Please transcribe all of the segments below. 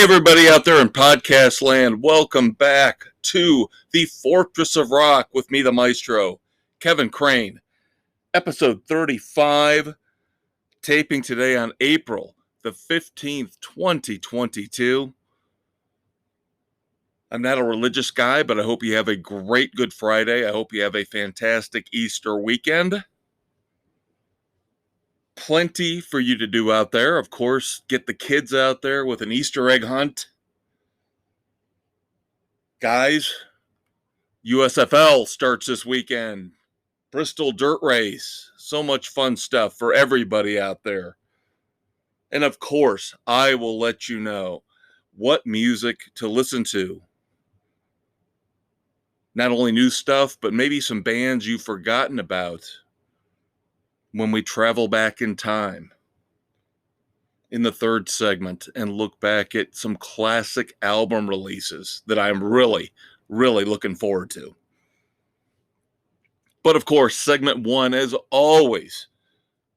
everybody out there in podcast land. Welcome back to the Fortress of Rock with me, the Maestro, Kevin Crane. Episode 35, taping today on April the 15th, 2022. I'm not a religious guy, but I hope you have a great Good Friday. I hope you have a fantastic Easter weekend. Plenty for you to do out there. Of course, get the kids out there with an Easter egg hunt. Guys, USFL starts this weekend. Bristol Dirt Race. So much fun stuff for everybody out there. And of course, I will let you know what music to listen to. Not only new stuff, but maybe some bands you've forgotten about when we travel back in time in the third segment and look back at some classic album releases that I'm really looking forward to. But of course, segment one, as always,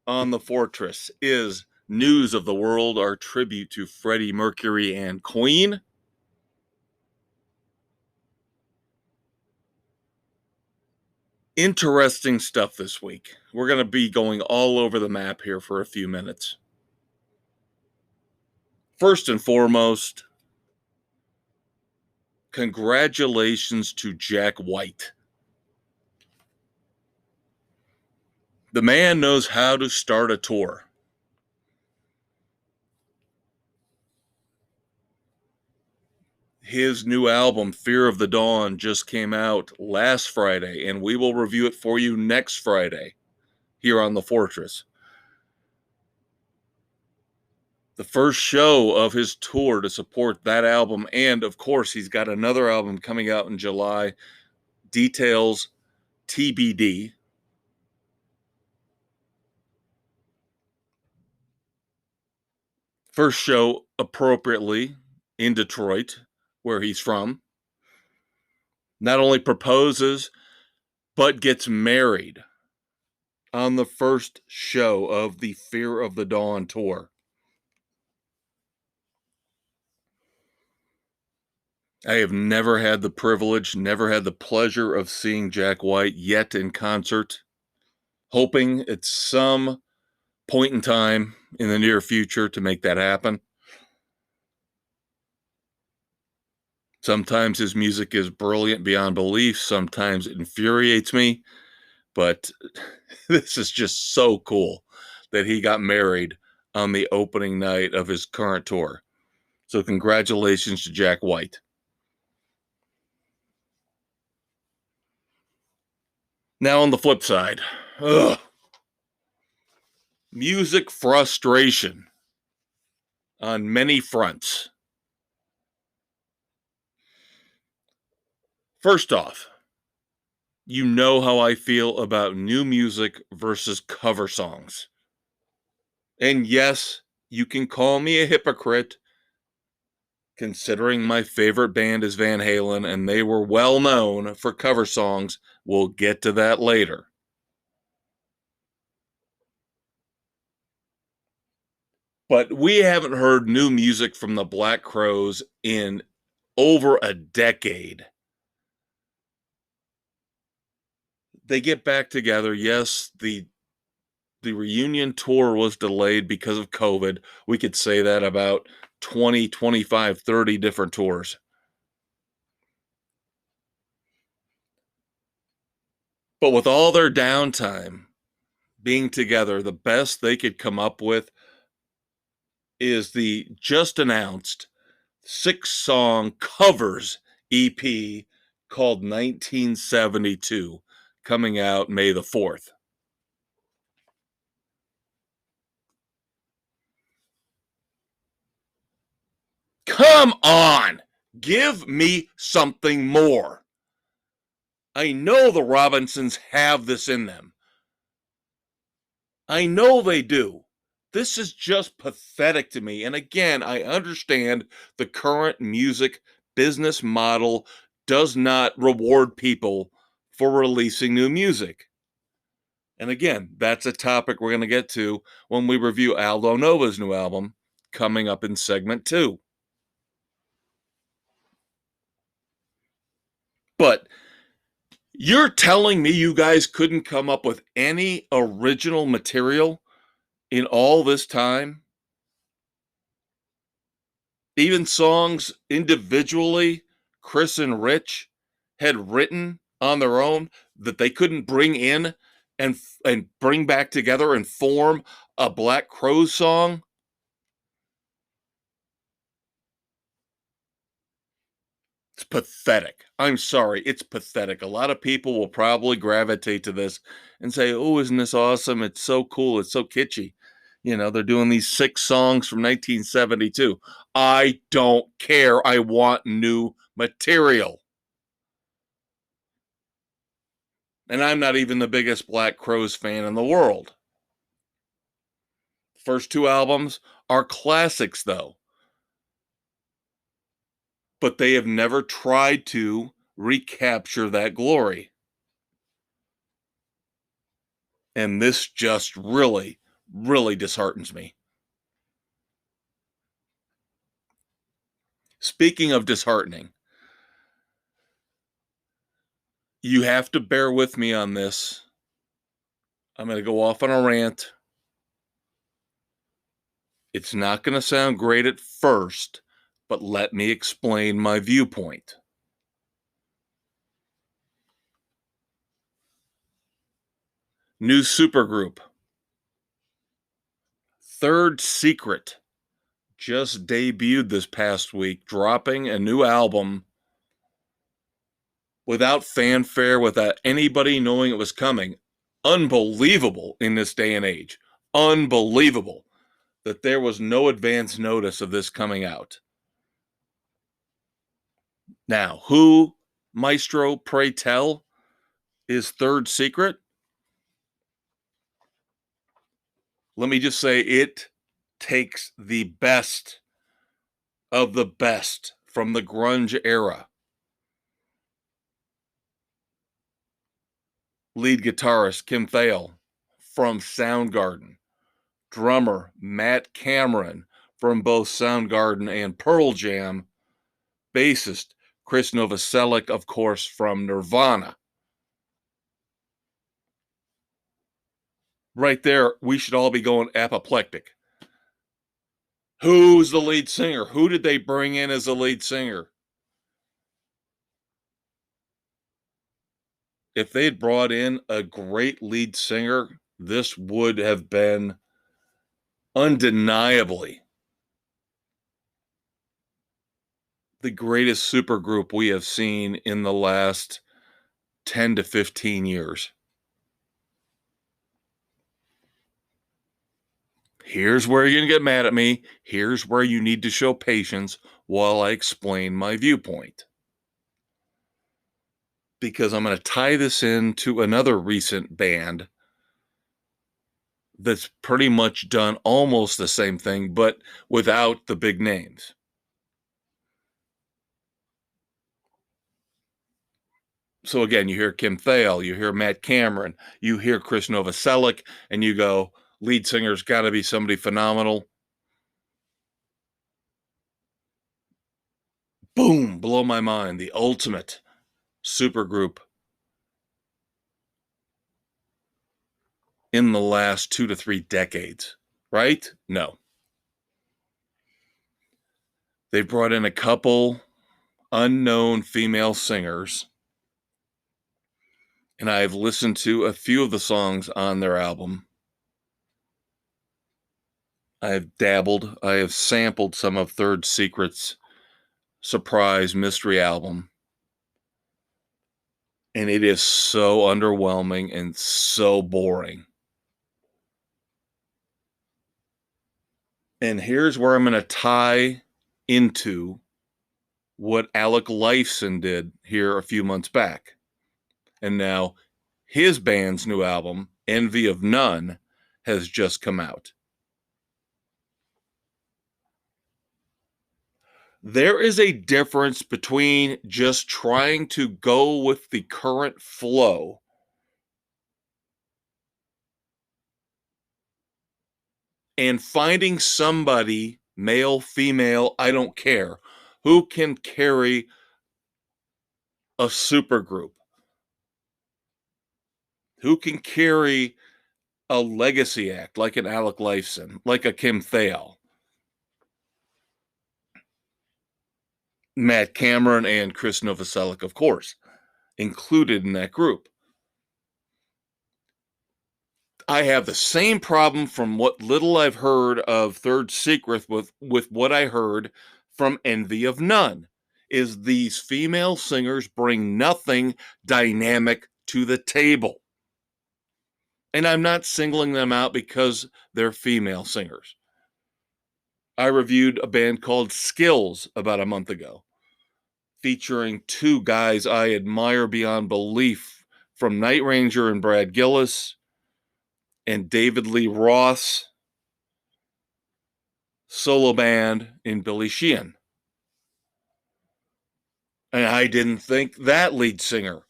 on the Fortress is News of the World, our tribute to Freddie Mercury and Queen. Interesting stuff this week. We're going to be going all over the map here for a few minutes. First and foremost, congratulations to Jack White. The man knows how to start a tour. His new album, Fear of the Dawn, just came out last Friday, and we will review it for you next Friday here on The Fortress. The first show of his tour to support that album, and of course, he's got another album coming out in July. Details TBD. First show, appropriately, in Detroit, where he's from. Not only proposes, but gets married on the first show of the Fear of the Dawn tour. I have never had the privilege, never had the pleasure of seeing Jack White yet in concert. Hoping at some point in time in the near future to make that happen. Sometimes his music is brilliant beyond belief. Sometimes it infuriates me. But this is just so cool that he got married on the opening night of his current tour. So congratulations to Jack White. Now on the flip side, music frustration on many fronts. First off, you know how I feel about new music versus cover songs. And yes, you can call me a hypocrite, considering my favorite band is Van Halen, and they were well known for cover songs. We'll get to that later. But we haven't heard new music from the Black Crowes in over a decade. They get back together. Yes, the reunion tour was delayed because of COVID. We could say that about 20, 25, 30 different tours. But with all their downtime being together, the best they could come up with is the just announced 6-song covers EP called 1972, coming out May the 4th. Come on! Give me something more. I know the Robinsons have this in them. I know they do. This is just pathetic to me. And again, I understand the current music business model does not reward people for releasing new music. And again, that's a topic we're going to get to when we review Aldo Nova's new album coming up in segment 2. But you're telling me you guys couldn't come up with any original material in all this time? Even songs individually, Chris and Rich had written on their own that they couldn't bring in and bring back together and form a Black Crowes song? It's pathetic. I'm sorry, it's pathetic. A lot of people will probably gravitate to this and say, "Oh, isn't this awesome? It's so cool. It's so kitschy." They're doing these 6 songs from 1972. I don't care. I want new material. And I'm not even the biggest Black Crowes fan in the world. First 2 albums are classics, though. But they have never tried to recapture that glory. And this just really, really disheartens me. Speaking of disheartening, you have to bear with me on this. I'm going to go off on a rant. It's not going to sound great at first, but let me explain my viewpoint. New supergroup, Third Secret, just debuted this past week, dropping a new album without fanfare, without anybody knowing it was coming. Unbelievable in this day and age. Unbelievable that there was no advance notice of this coming out. Now, who, Maestro, pray tell, is Third Secret? Let me just say it takes the best of the best from the grunge era. Lead guitarist Kim Thayil from Soundgarden. Drummer Matt Cameron from both Soundgarden and Pearl Jam. Bassist Chris Novoselic, of course, from Nirvana. Right there, we should all be going apoplectic. Who's the lead singer? Who did they bring in as the lead singer? If they had brought in a great lead singer, this would have been undeniably the greatest supergroup we have seen in the last 10 to 15 years. Here's where you're going to get mad at me. Here's where you need to show patience while I explain my viewpoint. Because I'm going to tie this into another recent band that's pretty much done almost the same thing, but without the big names. So again, you hear Kim Thayil, you hear Matt Cameron, you hear Chris Novoselic, and you go, lead singer's got to be somebody phenomenal. Boom, blow my mind. The ultimate supergroup in the last 2 to 3 decades, right? No. They brought in a couple unknown female singers, and I've listened to a few of the songs on their album. I have dabbled, I have sampled some of Third Secret's surprise mystery album, and it is so underwhelming and so boring. And here's where I'm going to tie into what Alec Lifeson did here a few months back. And now his band's new album, Envy of None, has just come out. There is a difference between just trying to go with the current flow and finding somebody, male, female, I don't care, who can carry a supergroup, who can carry a legacy act like an Alec Lifeson, like a Kim Thayil, Matt Cameron, and Chris Novoselic, of course, included in that group. I have the same problem from what little I've heard of Third Secret with what I heard from Envy of None, is these female singers bring nothing dynamic to the table. And I'm not singling them out because they're female singers. I reviewed a band called Skills about a month ago, featuring two guys I admire beyond belief, from Night Ranger and Brad Gillis, and David Lee Roth, solo band in Billy Sheehan. And I didn't think that lead singer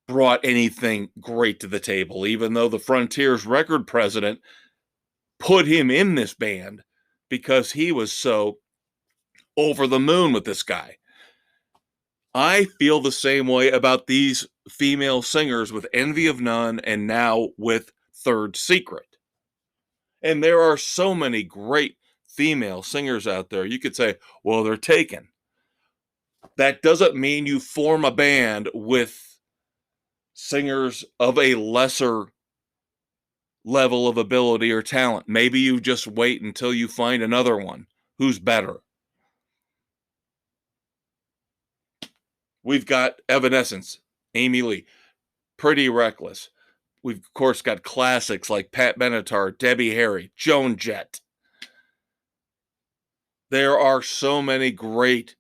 brought anything great to the table, even though the Frontiers record president put him in this band because he was so over the moon with this guy. I feel the same way about these female singers with Envy of None and now with Third Secret. And there are so many great female singers out there. You could say, well, they're taken. That doesn't mean you form a band with singers of a lesser level of ability or talent. Maybe you just wait until you find another one who's better. We've got Evanescence, Amy Lee, Pretty Reckless. We've, of course, got classics like Pat Benatar, Debbie Harry, Joan Jett. There are so many great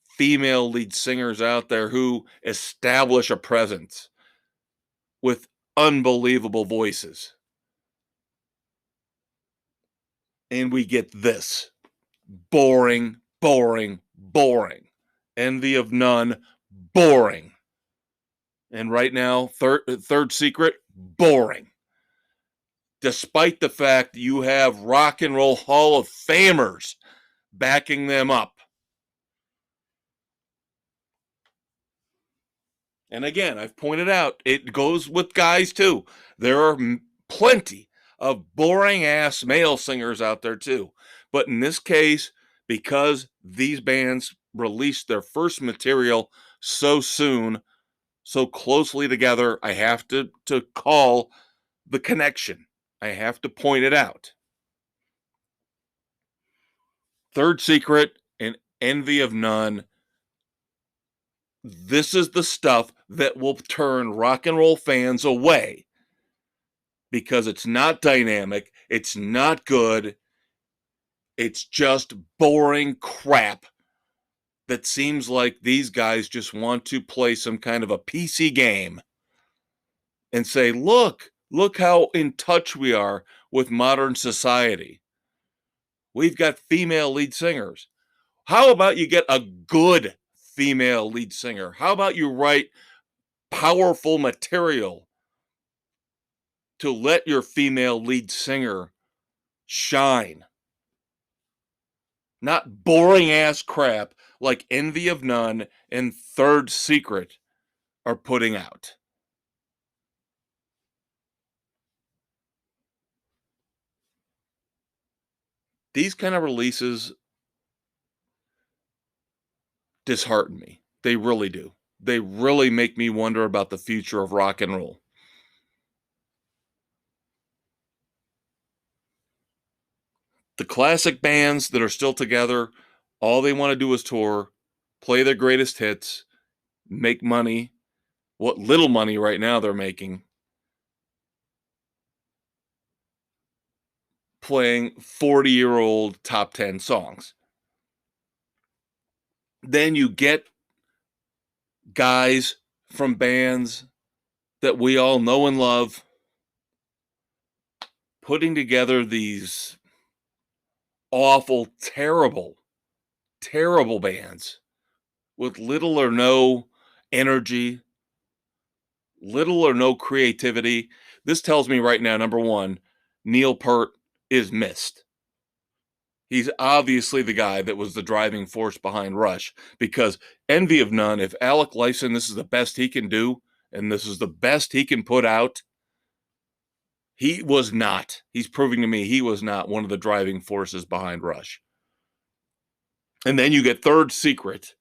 female lead singers out there who establish a presence with unbelievable voices. And we get this. Boring, boring, boring. Envy of None, boring. And right now, Third Secret, boring. Despite the fact you have Rock and Roll Hall of Famers backing them up. And again, I've pointed out, it goes with guys too. There are plenty of boring ass male singers out there too. But in this case, because these bands released their first material so soon, so closely together, I have to call the connection. I have to point it out. Third Secret and Envy of None. This is the stuff that will turn rock and roll fans away because it's not dynamic, it's not good, it's just boring crap that seems like these guys just want to play some kind of a PC game and say, look how in touch we are with modern society. We've got female lead singers. How about you get a good female lead singer? How about you write powerful material to let your female lead singer shine? Not boring ass crap like Envy of None and Third Secret are putting out. These kind of releases dishearten me. They really do. They really make me wonder about the future of rock and roll. The classic bands that are still together, all they want to do is tour, play their greatest hits, make money, what little money right now they're making, playing 40-year-old top 10 songs. Then you get guys from bands that we all know and love putting together these awful, terrible, terrible bands with little or no energy, little or no creativity. This tells me right now, number one, Neil Peart is missed. He's obviously the guy that was the driving force behind Rush, because envy of none, if Alec Lyson, this is the best he can do, and this is the best he can put out, he was not. He's proving to me he was not one of the driving forces behind Rush. And then you get Third Secret.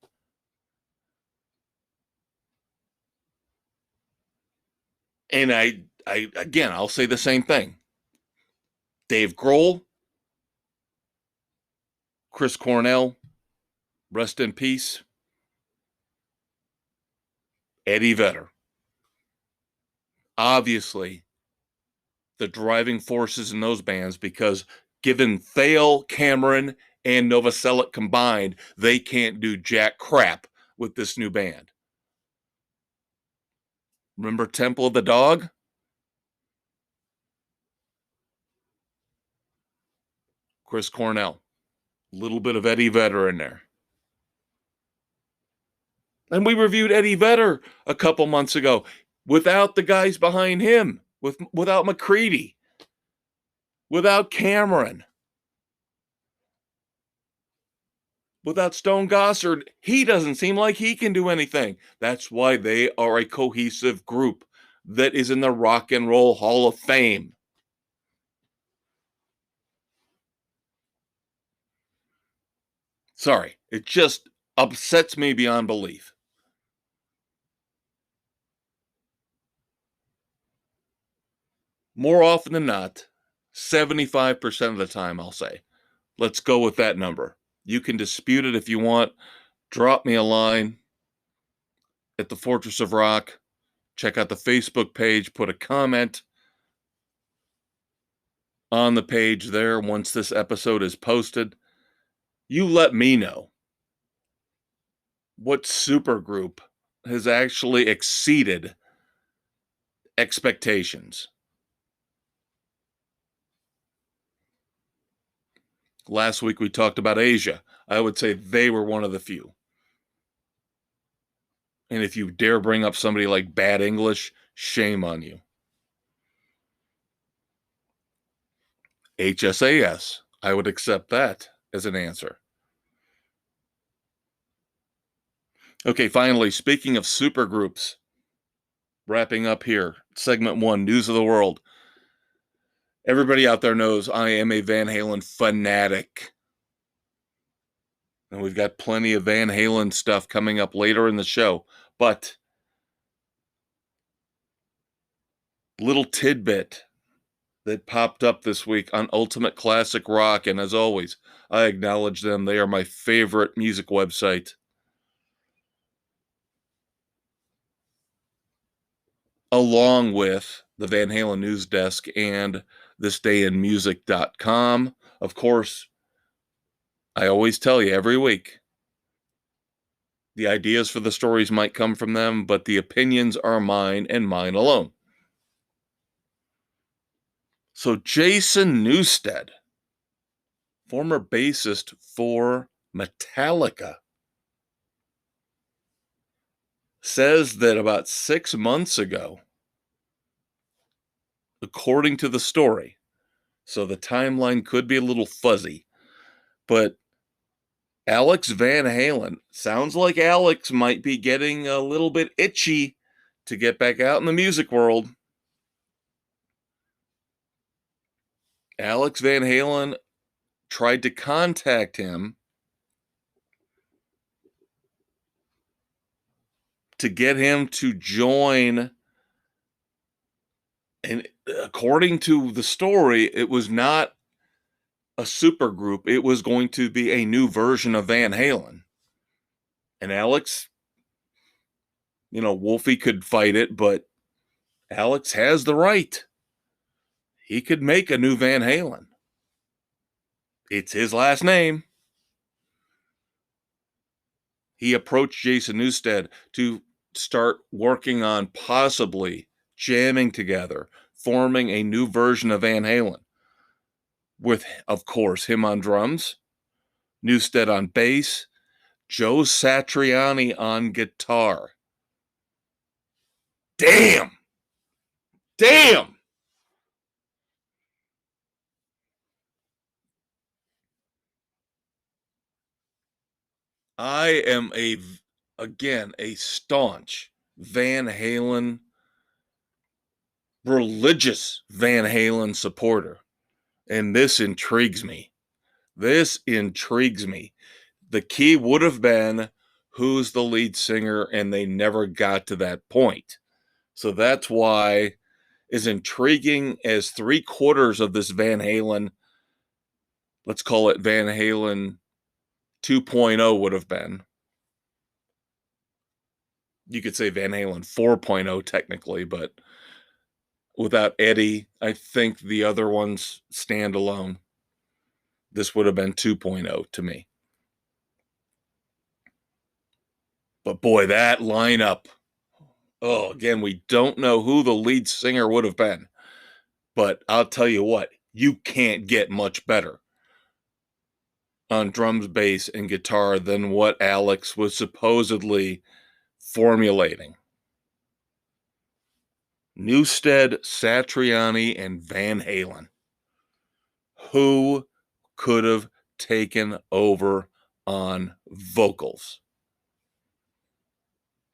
And again, I'll say the same thing. Dave Grohl, Chris Cornell, rest in peace. Eddie Vedder. Obviously, the driving forces in those bands, because given Thale, Cameron, and Novoselic combined, they can't do jack crap with this new band. Remember Temple of the Dog? Chris Cornell. A little bit of Eddie Vedder in there. And we reviewed Eddie Vedder a couple months ago without the guys behind him, without McCready, without Cameron, without Stone Gossard. He doesn't seem like he can do anything. That's why they are a cohesive group that is in the Rock and Roll Hall of Fame. Sorry, it just upsets me beyond belief. More often than not, 75% of the time, I'll say. Let's go with that number. You can dispute it if you want. Drop me a line at the Fortress of Rock. Check out the Facebook page. Put a comment on the page there once this episode is posted. You let me know what supergroup has actually exceeded expectations. Last week we talked about Asia. I would say they were one of the few. And if you dare bring up somebody like Bad English, shame on you. HSAS, I would accept that as an answer. Okay, finally, speaking of supergroups, wrapping up here, segment 1, News of the World. Everybody out there knows I am a Van Halen fanatic. And we've got plenty of Van Halen stuff coming up later in the show. But little tidbit that popped up this week on Ultimate Classic Rock, and as always, I acknowledge them. They are my favorite music website. Along with the Van Halen News Desk and thisdayinmusic.com. Of course, I always tell you every week, the ideas for the stories might come from them, but the opinions are mine and mine alone. So Jason Newsted, former bassist for Metallica, says that about 6 months ago, according to the story, so the timeline could be a little fuzzy, but Alex Van Halen, sounds like Alex might be getting a little bit itchy to get back out in the music world. Alex Van Halen tried to contact him to get him to join. And according to the story, it was not a super group. It was going to be a new version of Van Halen. And Alex, Wolfie could fight it, but Alex has the right. He could make a new Van Halen. It's his last name. He approached Jason Newsted to start working on possibly jamming together, forming a new version of Van Halen. With, of course, him on drums, Newsted on bass, Joe Satriani on guitar. Damn! I am a staunch Van Halen, religious Van Halen supporter. And this intrigues me. This intrigues me. The key would have been who's the lead singer, and they never got to that point. So that's why, as intriguing as 3/4 of this Van Halen, let's call it Van Halen 2.0 would have been. You could say Van Halen 4.0 technically, but without Eddie, I think the other ones stand alone. This would have been 2.0 to me. But boy, that lineup. Oh, again, we don't know who the lead singer would have been. But I'll tell you what, you can't get much better on drums, bass, and guitar than what Alex was supposedly formulating. Newsted, Satriani, and Van Halen. Who could have taken over on vocals?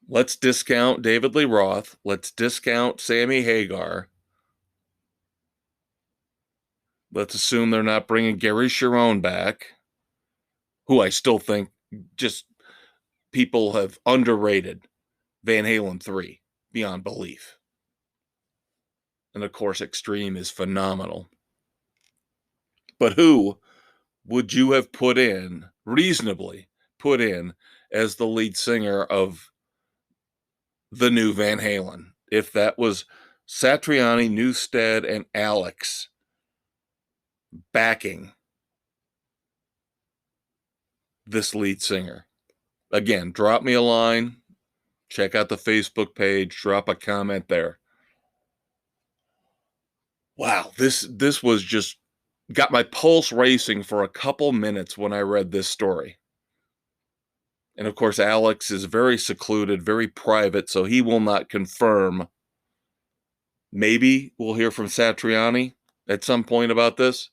Let's discount David Lee Roth. Let's discount Sammy Hagar. Let's assume they're not bringing Gary Cherone back, who I still think just people have underrated Van Halen 3 beyond belief. And of course, Extreme is phenomenal. But who would you have reasonably put in, as the lead singer of the new Van Halen? If that was Satriani, Newsted, and Alex backing this lead singer. Again, drop me a line, check out the Facebook page, drop a comment there. Wow, this was just got my pulse racing for a couple minutes when I read this story. And of course, Alex is very secluded, very private, so he will not confirm. Maybe we'll hear from Satriani at some point about this.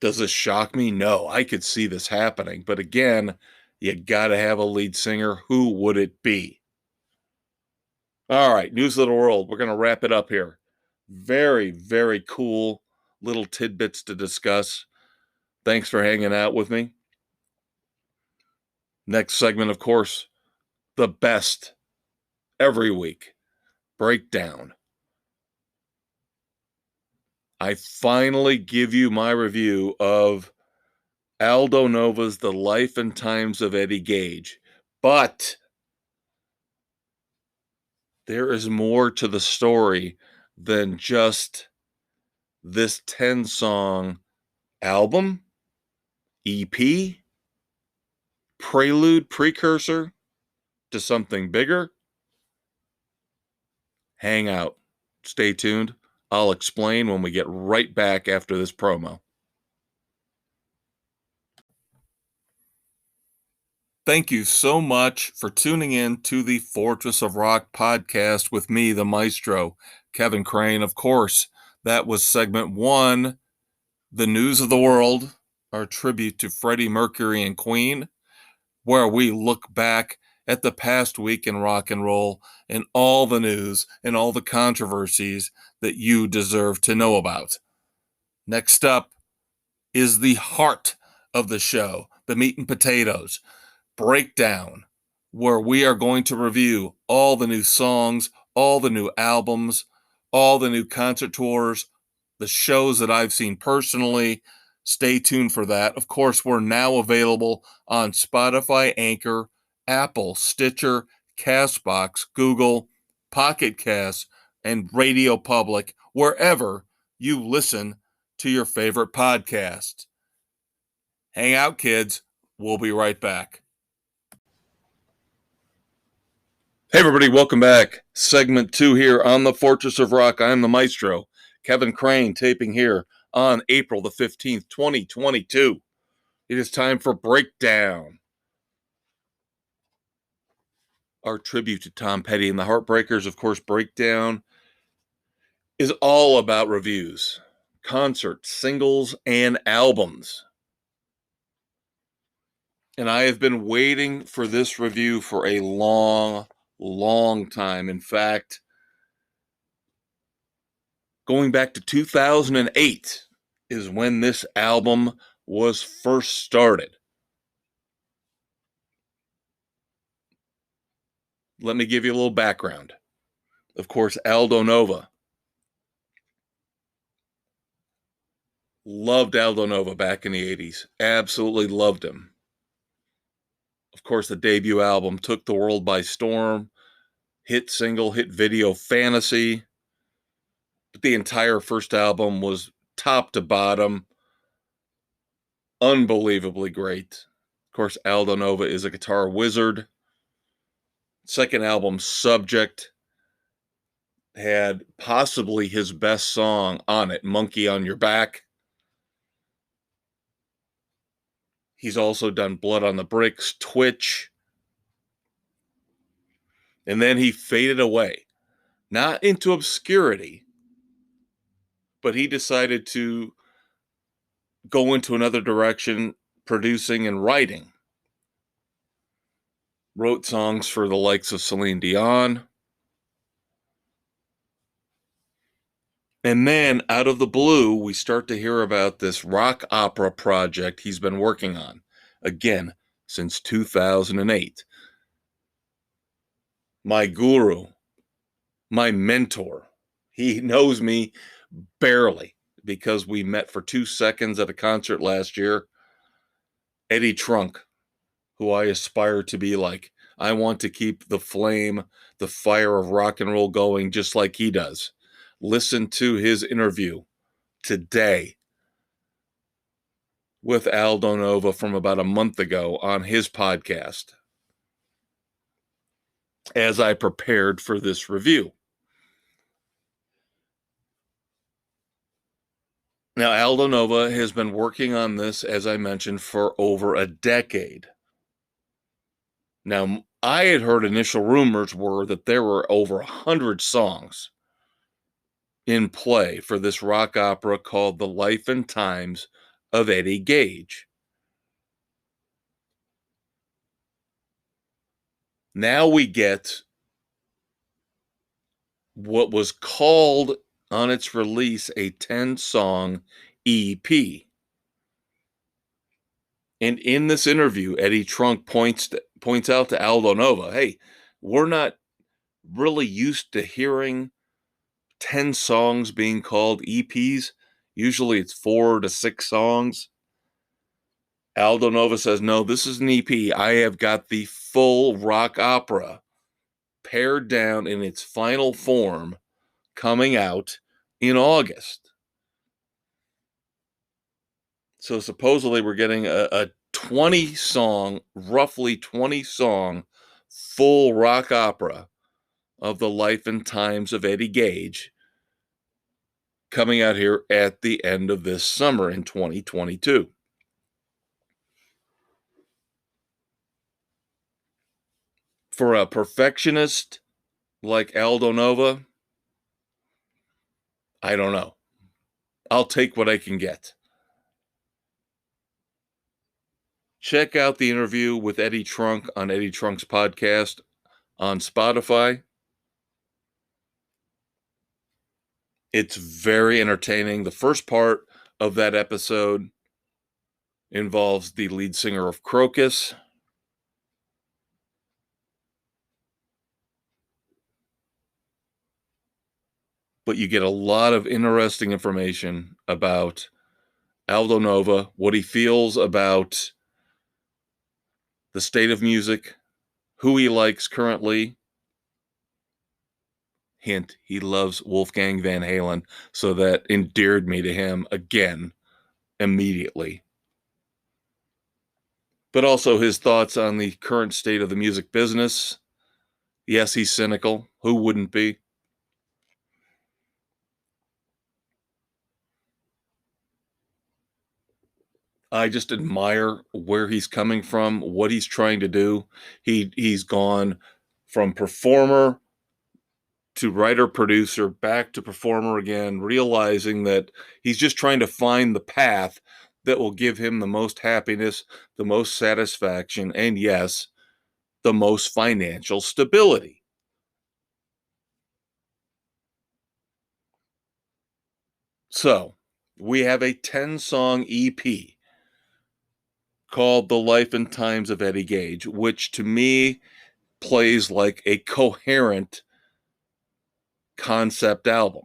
Does this shock me? No, I could see this happening. But again, you got to have a lead singer. Who would it be? All right, News of the World. We're going to wrap it up here. Very, very cool little tidbits to discuss. Thanks for hanging out with me. Next segment, of course, the best every week. Breakdown. I finally give you my review of Aldo Nova's The Life and Times of Eddie Gage. But there is more to the story than just this 10-song album, EP, prelude, precursor to something bigger. Hang out. Stay tuned. I'll explain when we get right back after this promo. Thank you so much for tuning in to the Fortress of Rock podcast with me, the Maestro, Kevin Crane. Of course, that was segment 1, the news of the world, our tribute to Freddie Mercury and Queen, where we look back at the past week in rock and roll and all the news and all the controversies that you deserve to know about. Next up is the heart of the show, the meat and potatoes, Breakdown, where we are going to review all the new songs, all the new albums, all the new concert tours, the shows that I've seen personally. Stay tuned for that. Of course, we're now available on Spotify, Anchor, Apple, Stitcher, Castbox, Google, Pocket Cast, and Radio Public, wherever you listen to your favorite podcast. Hang out, kids. We'll be right back. Hey, everybody, welcome back. Segment 2 here on the Fortress of Rock. I'm the Maestro, Kevin Crane, taping here on April the 15th, 2022. It is time for Breakdown. Our tribute to Tom Petty and the Heartbreakers. Of course, Breakdown is all about reviews. concerts, singles, and albums. And I have been waiting for this review for a long, long time. In fact, going back to 2008 is when this album was first started. Let me give you a little background. Of course, Aldo Nova. Loved Aldo Nova back in the 80s. Absolutely loved him. Of course, the debut album took the world by storm. Hit single, hit video, Fantasy. But the entire first album was top to bottom unbelievably great. Of course, Aldo Nova is a guitar wizard. Second album, Subject, had possibly his best song on it, Monkey on Your Back. He's also done Blood on the Bricks, Twitch. And then he faded away, not into obscurity, but he decided to go into another direction, producing and writing. Wrote songs for the likes of Celine Dion. And then, out of the blue, we start to hear about this rock opera project he's been working on, again, since 2008. My guru, my mentor, he knows me barely because we met for 2 seconds at a concert last year. Eddie Trunk, who I aspire to be like. I want to keep the flame, the fire of rock and roll going just like he does. Listen to his interview today with Aldo Nova from about a month ago on his podcast as I prepared for this review. Now, Aldo Nova has been working on this, as I mentioned, for over a decade. Now, I had heard initial rumors were that there were over 100 songs in play for this rock opera called The Life and Times of Eddie Gage. Now we get what was called on its release a 10-song EP. And in this interview, Eddie Trunk points out to Aldo Nova, hey, we're not really used to hearing 10 songs being called EPs. Usually it's 4 to 6 songs. Aldo Nova says, no, this is an EP. I have got the full rock opera pared down in its final form coming out in August. So supposedly we're getting a 20-song, roughly 20-song full rock opera of the life and times of Eddie Gage coming out here at the end of this summer in 2022. For a perfectionist like Aldo Nova, I don't know. I'll take what I can get. Check out the interview with Eddie Trunk on Eddie Trunk's podcast on Spotify. It's very entertaining. The first part of that episode involves the lead singer of Crocus. But you get a lot of interesting information about Aldo Nova, what he feels about the state of music, who he likes currently. Hint, he loves Wolfgang Van Halen, so that endeared me to him again, immediately. But also his thoughts on the current state of the music business. Yes, he's cynical. Who wouldn't be? I just admire where he's coming from, what he's trying to do. He's gone from performer to writer producer, back to performer again, realizing that he's just trying to find the path that will give him the most happiness, the most satisfaction, and yes, the most financial stability. So, we have a 10-song EP called The Life and Times of Eddie Gage, which to me plays like a coherent concept album.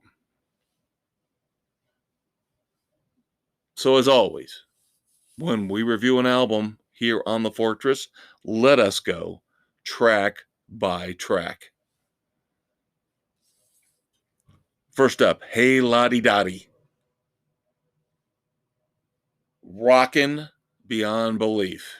So, as always, when we review an album here on The Fortress, let us go track by track. First up, Hey Lottie Dottie. Rockin' beyond belief.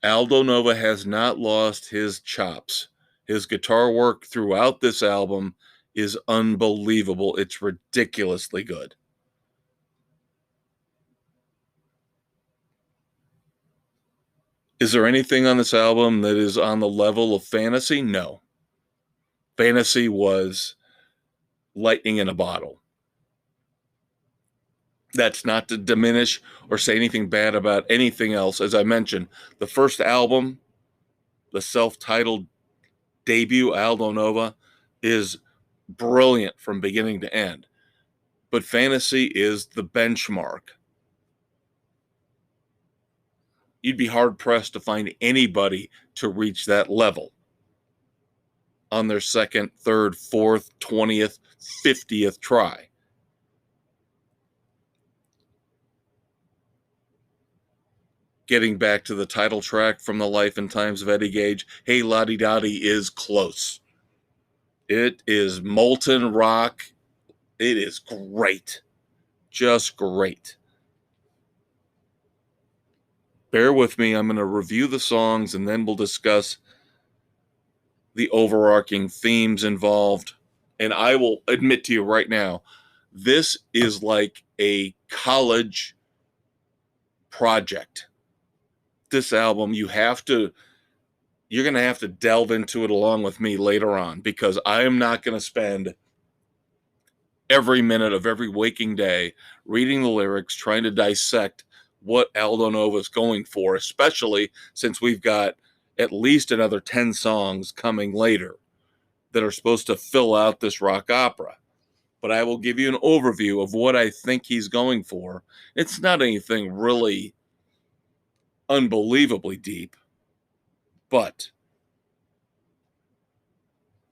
Aldo Nova has not lost his chops. His guitar work throughout this album is unbelievable. It's ridiculously good. Is there anything on this album that is on the level of Fantasy? No. Fantasy was lightning in a bottle. That's not to diminish or say anything bad about anything else. As I mentioned, the first album, the self-titled debut, Aldo Nova, is brilliant from beginning to end. But Fantasy is the benchmark. You'd be hard-pressed to find anybody to reach that level on their second, third, fourth, 20th, 50th try. Getting back to the title track from The Life and Times of Eddie Gage, Hey Lottie Dottie is close. It is molten rock. It is great. Just great. Bear with me. I'm going to review the songs and then we'll discuss the overarching themes involved. And I will admit to you right now, this is like a college project. This album, you're going to have to delve into it along with me later on, because I am not going to spend every minute of every waking day reading the lyrics, trying to dissect what Aldo Nova is going for, especially since we've got at least another 10 songs coming later that are supposed to fill out this rock opera. But I will give you an overview of what I think he's going for. It's not anything really unbelievably deep, but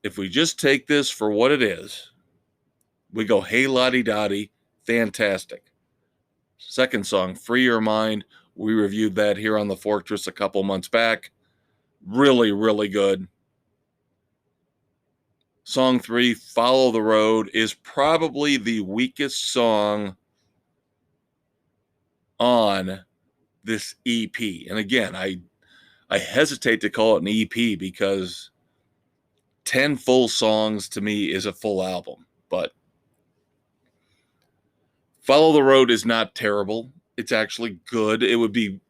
if we just take this for what it is, we go, Hey Lottie Dottie, fantastic. Second song, Free Your Mind. We reviewed that here on The Fortress a couple months back. Really, really good. Song 3, Follow the Road, is probably the weakest song on this EP. And again, I hesitate to call it an EP because 10 full songs to me is a full album. But Follow the Road is not terrible. It's actually good. It would be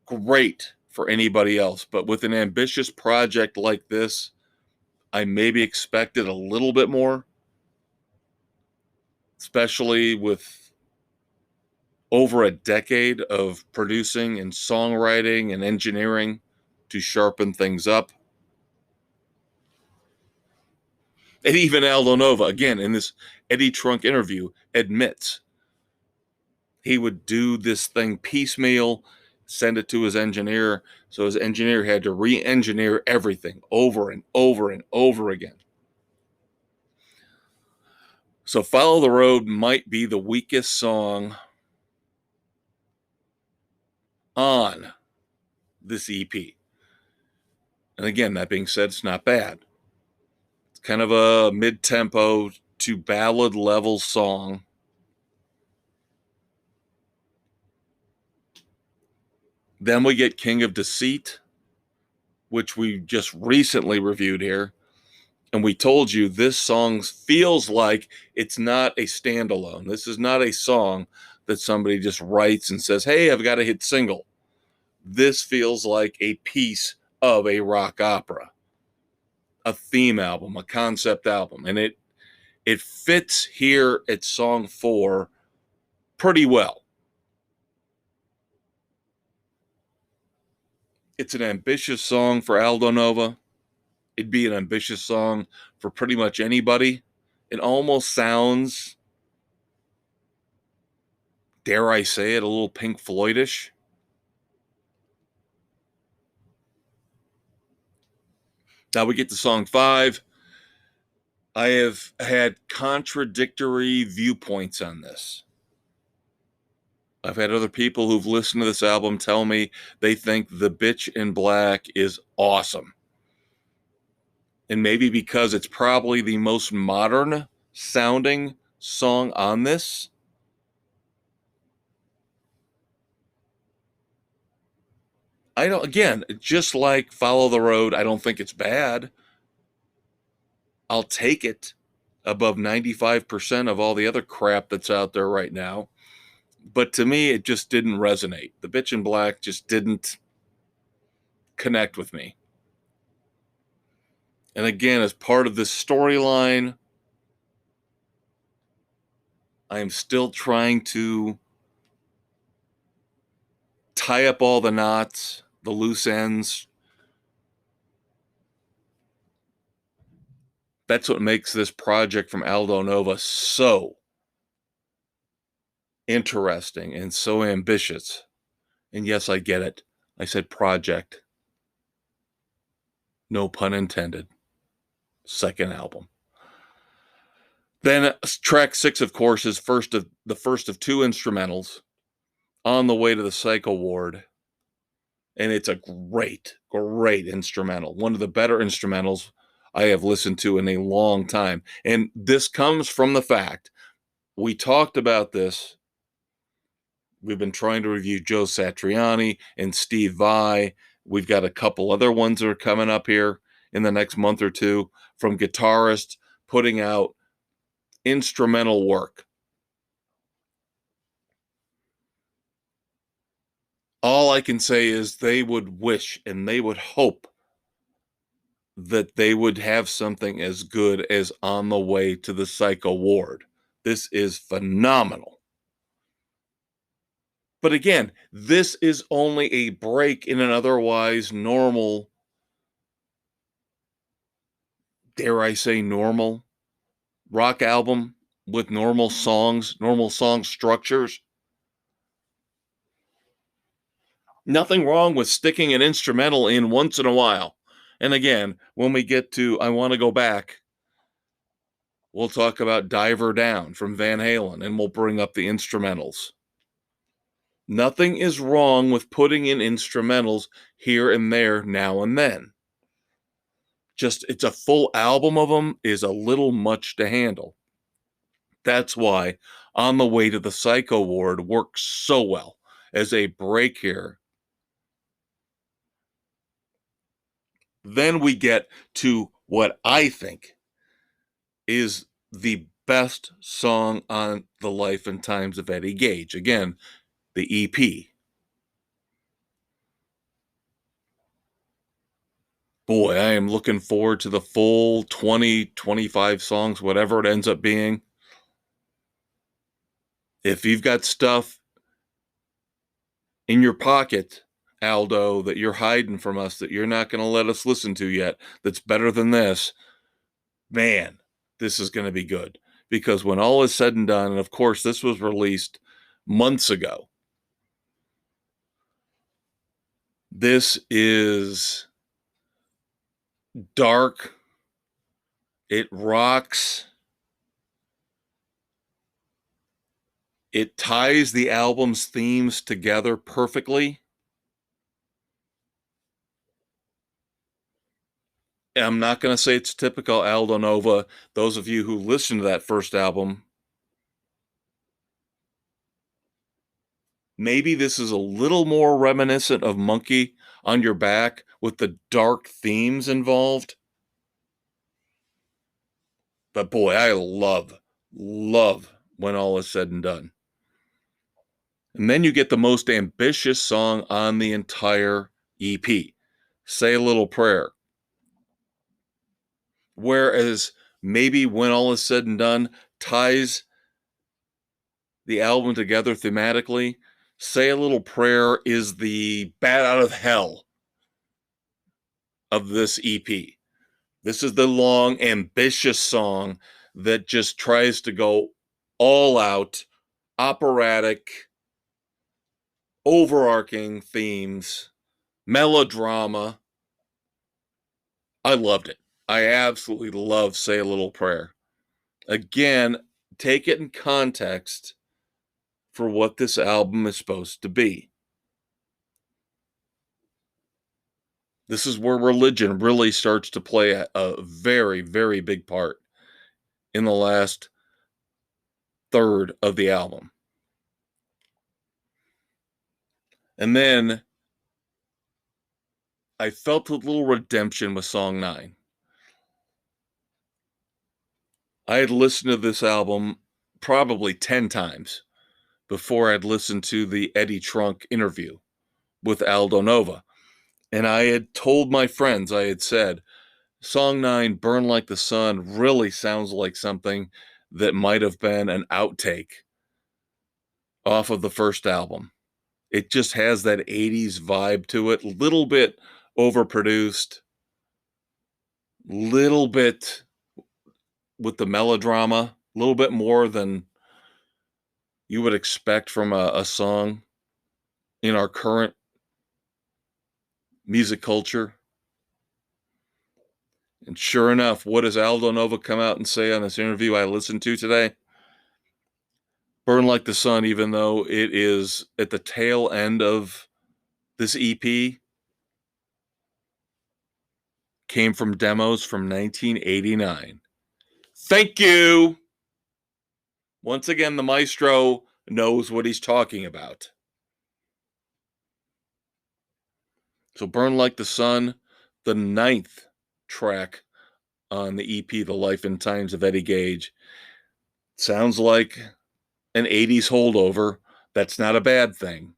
great for anybody else. But with an ambitious project like this, I maybe expected a little bit more, especially with over a decade of producing and songwriting and engineering to sharpen things up. And even Aldo Nova, again, in this Eddie Trunk interview, admits he would do this thing piecemeal, send it to his engineer, so his engineer had to re-engineer everything over and over and over again. So Follow the Road might be the weakest song on this EP. And again, that being said, it's not bad. It's kind of a mid-tempo to ballad level song. Then we get King of Deceit, which we just recently reviewed here. And we told you this song feels like it's not a standalone. This is not a song that somebody just writes and says, hey, I've got a hit single. This feels like a piece of a rock opera. a theme album, a concept album, and it fits here at song 4 pretty well. It's an ambitious song for Aldo Nova. It'd be an ambitious song for pretty much anybody. It almost sounds, dare I say it, a little Pink Floydish. Now we get to song 5. I have had contradictory viewpoints on this. I've had other people who've listened to this album tell me they think The Bitch in Black is awesome. And maybe because it's probably the most modern sounding song on this. I don't, again, just like Follow the Road, I don't think it's bad. I'll take it above 95% of all the other crap that's out there right now. But to me, it just didn't resonate. The Bitch in Black just didn't connect with me. And again, as part of this storyline, I am still trying to tie up all the knots, the loose ends. That's what makes this project from Aldo Nova so interesting and so ambitious. And yes, I get it. I said project. No pun intended. Second album. Then track 6, of course, is the first of 2 instrumentals, On the Way to the Psycho Ward. And it's a great, great instrumental. One of the better instrumentals I have listened to in a long time. And this comes from the fact, we talked about this. We've been trying to review Joe Satriani and Steve Vai. We've got a couple other ones that are coming up here in the next month or two from guitarists putting out instrumental work. All I can say is they would wish and they would hope that they would have something as good as On the Way to the Psycho Ward. This is phenomenal. But again, this is only a break in an otherwise normal, dare I say normal, rock album with normal song structures. Nothing wrong with sticking an instrumental in once in a while. And again, when we get to I Want to Go Back, we'll talk about Diver Down from Van Halen, and we'll bring up the instrumentals. Nothing is wrong with putting in instrumentals here and there now and then. Just, it's a full album of them is a little much to handle. That's why On the Way to the Psycho Ward works so well as a break here. Then we get to what I think is the best song on The Life and Times of Eddie Gage. Again, the EP. Boy, I am looking forward to the full 20, 25 songs, whatever it ends up being. If you've got stuff in your pocket, Aldo, that you're hiding from us, that you're not going to let us listen to yet, that's better than this, man, this is going to be good. Because when all is said and done, and of course this was released months ago, this is dark. It rocks. It ties the album's themes together perfectly. I'm not going to say it's typical Aldo Nova. Those of you who listened to that first album, maybe this is a little more reminiscent of Monkey on Your Back with the dark themes involved. But boy, I love When All Is Said and Done. And then you get the most ambitious song on the entire EP, Say a Little Prayer. Whereas maybe when all is said and done, ties the album together thematically, Say a Little Prayer is the bat out of hell of this EP. This is the long, ambitious song that just tries to go all out, operatic, overarching themes, melodrama. I loved it. I absolutely love Say a Little Prayer. Again, take it in context for what this album is supposed to be. This is where religion really starts to play a very, very big part in the last third of the album. And then I felt a little redemption with song 9. I had listened to this album probably 10 times before I'd listened to the Eddie Trunk interview with Aldo Nova. And I had told my friends, I had said, Song 9, Burn Like the Sun, really sounds like something that might have been an outtake off of the first album. It just has that 80s vibe to it, little bit overproduced, little bit with the melodrama, a little bit more than you would expect from a song in our current music culture. And sure enough, what does Aldo Nova come out and say on this interview I listened to today? Burn Like the Sun, even though it is at the tail end of this EP, came from demos from 1989. Thank you! Once again, the Maestro knows what he's talking about. So Burn Like the Sun, the 9th track on the EP, The Life and Times of Eddie Gage. Sounds like an 80s holdover. That's not a bad thing.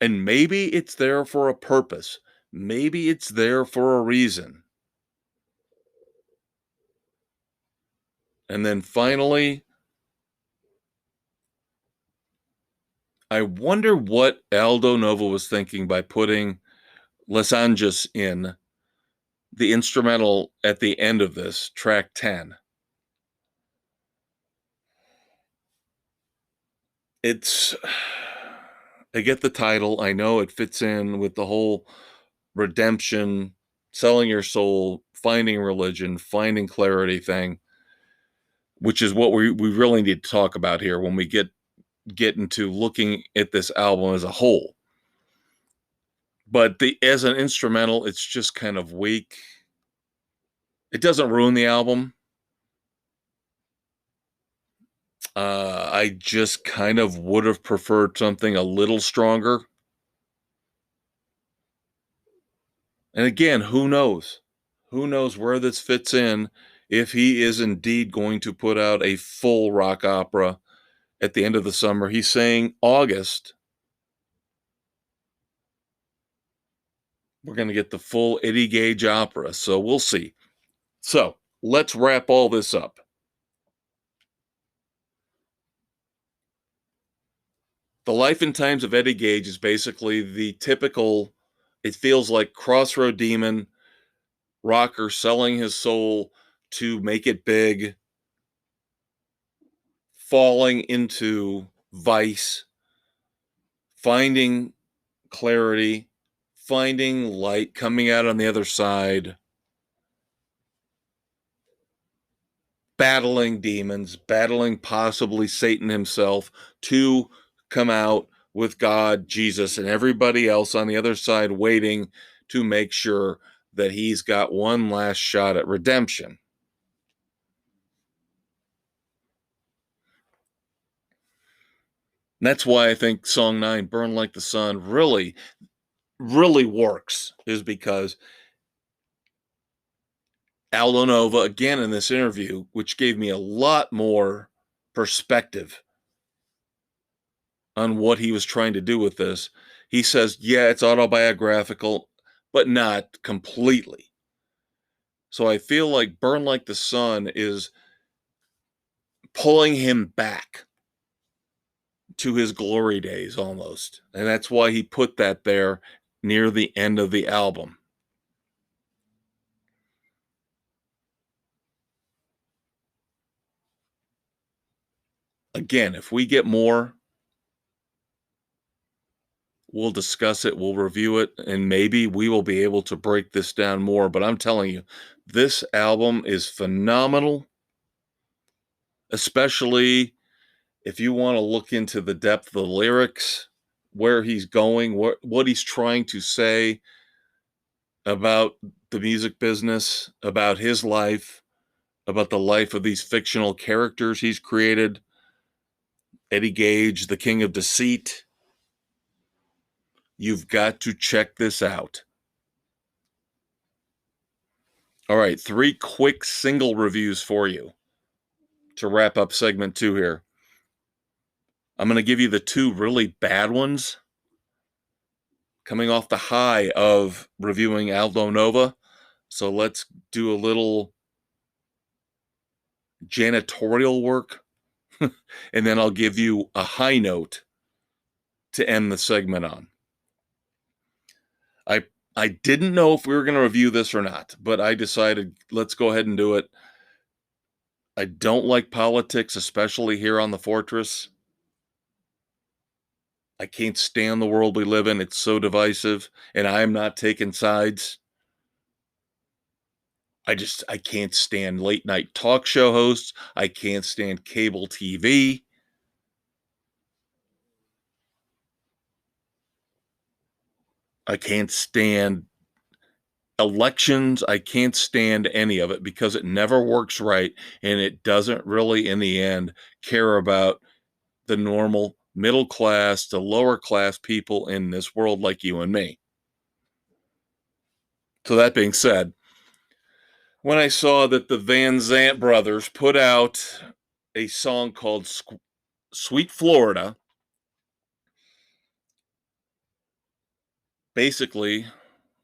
And maybe it's there for a purpose. Maybe it's there for a reason. And then finally, I wonder what Aldo Nova was thinking by putting Les Angeles in the instrumental at the end of this, track 10. I get the title. I know it fits in with the whole redemption, selling your soul, finding religion, finding clarity thing, which is what we really need to talk about here when we get into looking at this album as a whole. But as an instrumental, it's just kind of weak. It doesn't ruin the album. I just kind of would have preferred something a little stronger. And again, who knows? Who knows where this fits in if he is indeed going to put out a full rock opera at the end of the summer. He's saying August. We're going to get the full Eddie Gage opera. So we'll see. So let's wrap all this up. The Life and Times of Eddie Gage is basically the typical, it feels like crossroad demon rocker selling his soul to make it big, falling into vice, finding clarity, finding light, coming out on the other side, battling demons, battling possibly Satan himself to come out with God, Jesus, and everybody else on the other side waiting to make sure that he's got one last shot at redemption. And that's why I think Song 9, Burn Like the Sun, really, really works, is because Aldo Nova, again in this interview, which gave me a lot more perspective on what he was trying to do with this. He says, yeah, it's autobiographical, but not completely. So I feel like Burn Like the Sun is pulling him back to his glory days almost. And that's why he put that there near the end of the album. Again, if we get more, we'll discuss it, we'll review it, and maybe we will be able to break this down more. But I'm telling you, this album is phenomenal, especially if you want to look into the depth of the lyrics, where he's going, what he's trying to say about the music business, about his life, about the life of these fictional characters he's created. Eddie Gage, the King of Deceit. You've got to check this out. All right, 3 quick single reviews for you to wrap up segment 2 here. I'm going to give you the 2 really bad ones coming off the high of reviewing Aldo Nova. So let's do a little janitorial work, and then I'll give you a high note to end the segment on. I didn't know if we were going to review this or not, but I decided let's go ahead and do it. I don't like politics, especially here on the Fortress. I can't stand the world we live in. It's so divisive, and I am not taking sides. I can't stand late night talk show hosts. I can't stand cable TV. I can't stand elections. I can't stand any of it because it never works right, and it doesn't really, in the end, care about the normal middle class to lower class people in this world like you and me. So that being said, when I saw that the Van Zant brothers put out a song called Sweet Florida, basically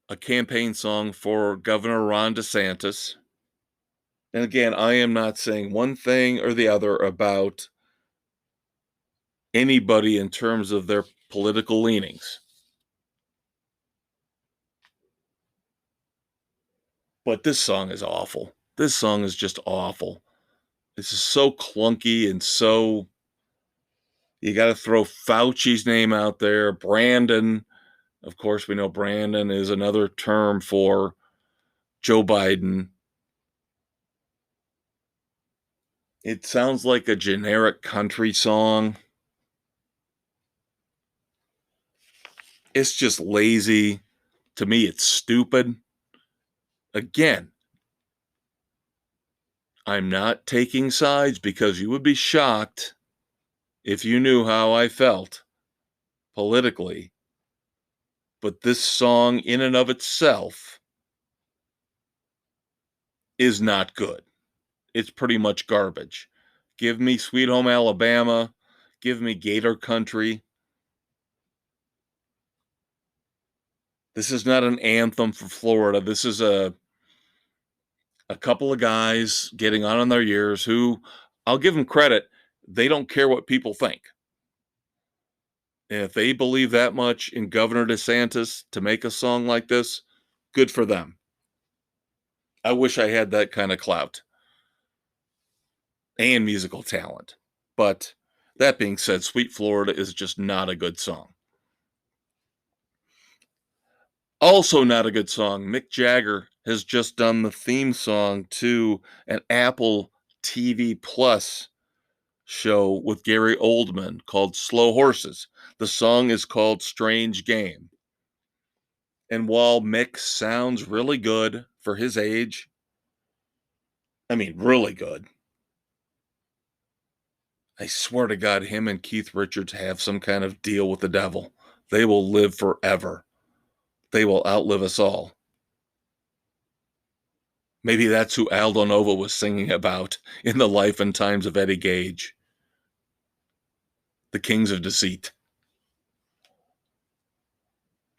a campaign song for Governor Ron DeSantis. And again, I am not saying one thing or the other about anybody in terms of their political leanings. But this song is awful. This song is just awful. This is so clunky and so. You got to throw Fauci's name out there. Brandon. Of course, we know Brandon is another term for Joe Biden. It sounds like a generic country song. It's just lazy. To me, it's stupid. Again, I'm not taking sides because you would be shocked if you knew how I felt politically. But this song, in and of itself, is not good. It's pretty much garbage. Give me Sweet Home Alabama. Give me Gator Country. This is not an anthem for Florida. This is a couple of guys getting on in their years who, I'll give them credit, they don't care what people think. And if they believe that much in Governor DeSantis to make a song like this, good for them. I wish I had that kind of clout and musical talent. But that being said, Sweet Florida is just not a good song. Also, not a good song. Mick Jagger has just done the theme song to an Apple TV Plus show with Gary Oldman called Slow Horses. The song is called Strange Game. And while Mick sounds really good for his age, I mean, really good, I swear to God, him and Keith Richards have some kind of deal with the devil. They will live forever. They will outlive us all. Maybe that's who Aldo Nova was singing about in the life and times of Eddie Gage. The Kings of Deceit.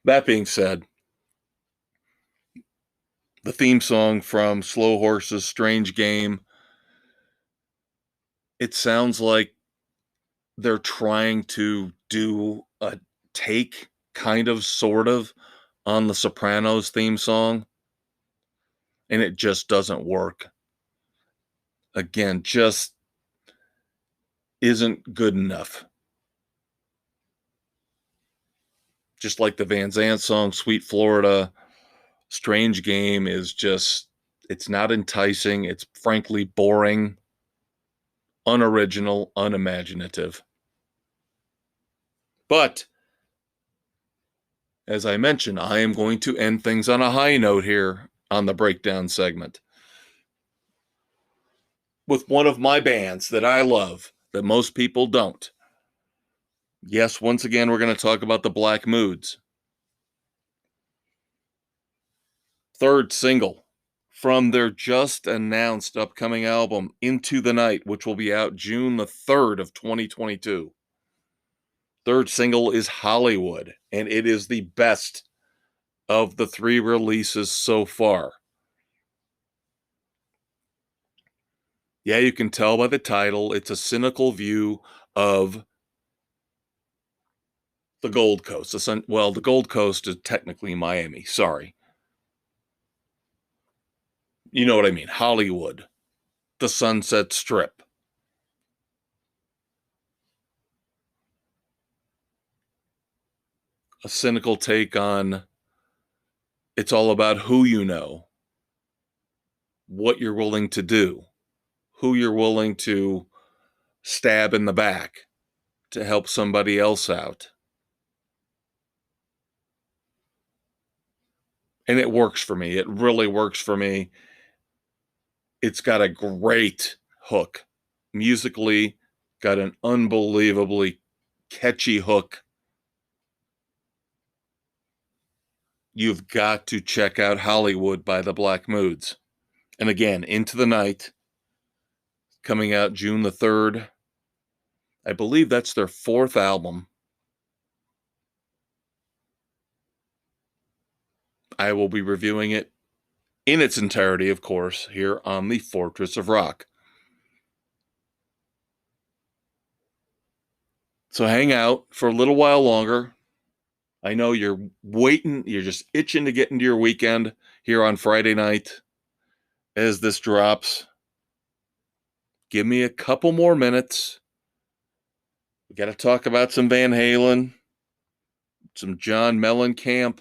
That being said, The theme song from Slow Horses, Strange Game, it sounds like they're trying to do a take, kind of, sort of, on the Sopranos theme song, and it just doesn't work. Again, just isn't good enough. Just like the Van Zant song, Sweet Florida, Strange Game is just, it's not enticing. It's frankly boring, unoriginal, unimaginative. But, as I mentioned, I am going to end things on a high note here on the breakdown segment with one of my bands that I love that most people don't. Yes, once again, we're going to talk about the Black Moods. Third single from their just announced upcoming album, Into the Night, which will be out June the 3rd of 2022. Third single is Hollywood, and it is the best of the 3 releases so far. Yeah, you can tell by the title, it's a cynical view of the Gold Coast. Well, the Gold Coast is technically Miami, sorry. You know what I mean, Hollywood, the Sunset Strip. A cynical take on, it's all about who you know, what you're willing to do, who you're willing to stab in the back to help somebody else out. And it works for me. It really works for me. It's got a great hook. Musically, got an unbelievably catchy hook. You've got to check out Hollywood by the Black Moods. And again, Into the Night, coming out June the 3rd. I believe that's their 4th album. I will be reviewing it in its entirety, of course, here on the Fortress of Rock. So hang out for a little while longer. I know you're waiting, you're just itching to get into your weekend here on Friday night as this drops. Give me a couple more minutes. We got to talk about some Van Halen, some John Mellencamp,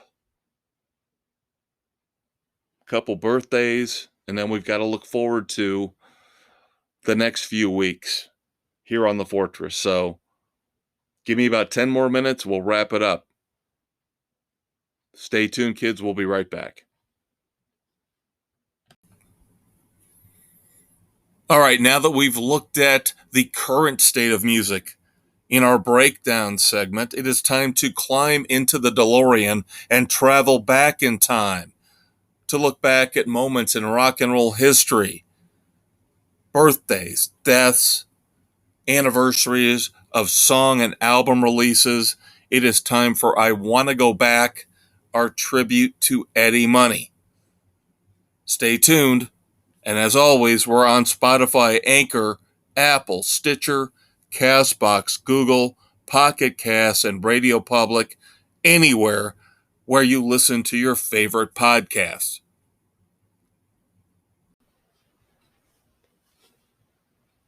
a couple birthdays, and then we've got to look forward to the next few weeks here on the Fortress. So give me about 10 more minutes. We'll wrap it up. Stay tuned, kids. We'll be right back. All right, now that we've looked at the current state of music in our breakdown segment, it is time to climb into the DeLorean and travel back in time to look back at moments in rock and roll history, birthdays, deaths, anniversaries of song and album releases. It is time for I Wanna Go Back, our tribute to Eddie Money. Stay tuned. And as always, we're on Spotify, Anchor, Apple, Stitcher, Castbox, Google, Pocket Cast, and Radio Public, anywhere where you listen to your favorite podcasts.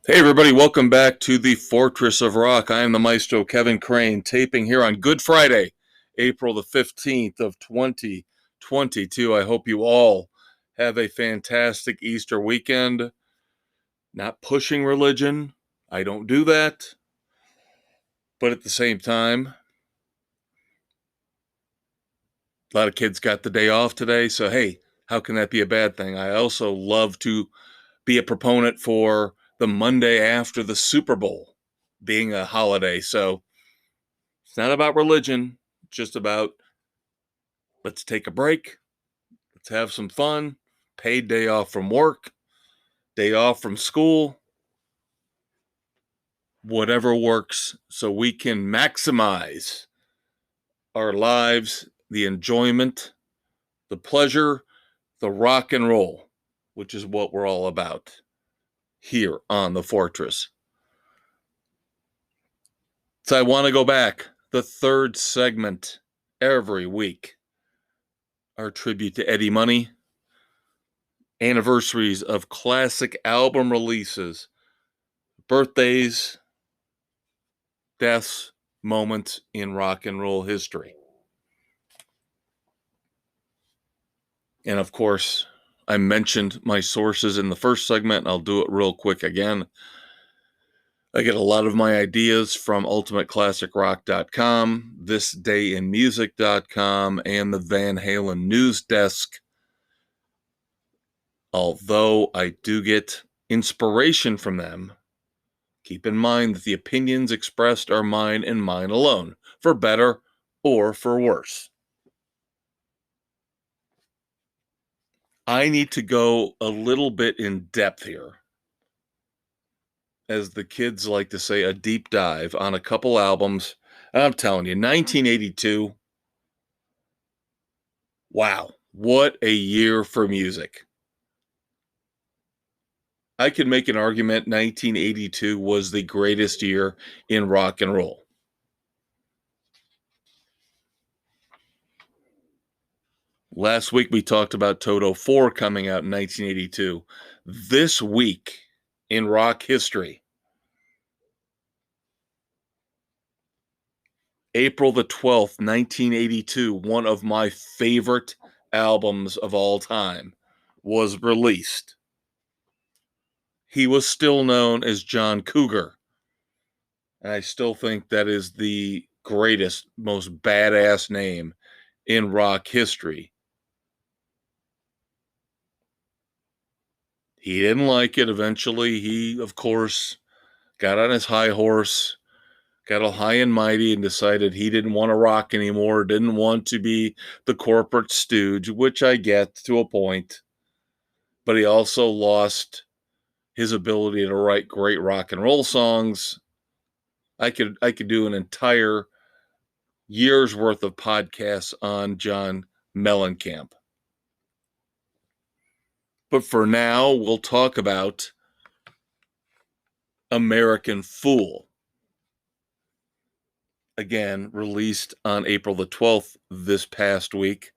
Hey everybody, welcome back to the Fortress of Rock. I am the Maestro, Kevin Crane, taping here on Good Friday, April the 15th of 2022. I hope you all have a fantastic Easter weekend. Not pushing religion. I don't do that. But at the same time, a lot of kids got the day off today. So, hey, how can that be a bad thing? I also love to be a proponent for the Monday after the Super Bowl being a holiday. So it's not about religion. It's just about let's take a break. Let's have some fun. Paid day off from work. Day off from school. Whatever works so we can maximize our lives, the enjoyment, the pleasure, the rock and roll, which is what we're all about here on the Fortress. So I want to go back. The third segment every week. Our tribute to Eddie Money. Anniversaries of classic album releases. Birthdays, deaths, moments in rock and roll history. And of course, I mentioned my sources in the first segment. I'll do it real quick again. I get a lot of my ideas from ultimateclassicrock.com, thisdayinmusic.com, and the Van Halen news desk. Although I do get inspiration from them, keep in mind that the opinions expressed are mine and mine alone, for better or for worse. I need to go a little bit in depth here. As the kids like to say, a deep dive on a couple albums. I'm telling you, 1982. Wow, what a year for music. I could make an argument 1982 was the greatest year in rock and roll. Last week we talked about Toto 4 coming out in 1982. This week in rock history, April the 12th, 1982, one of my favorite albums of all time, was released. He was still known as John Cougar. And I still think that is the greatest, most badass name in rock history. He didn't like it. Eventually, he, of course, got on his high horse, got all high and mighty, and decided he didn't want to rock anymore, didn't want to be the corporate stooge, which I get to a point. But he also lost his ability to write great rock and roll songs. I could do an entire year's worth of podcasts on John Mellencamp. But for now, we'll talk about American Fool. Again, released on April the 12th this past week,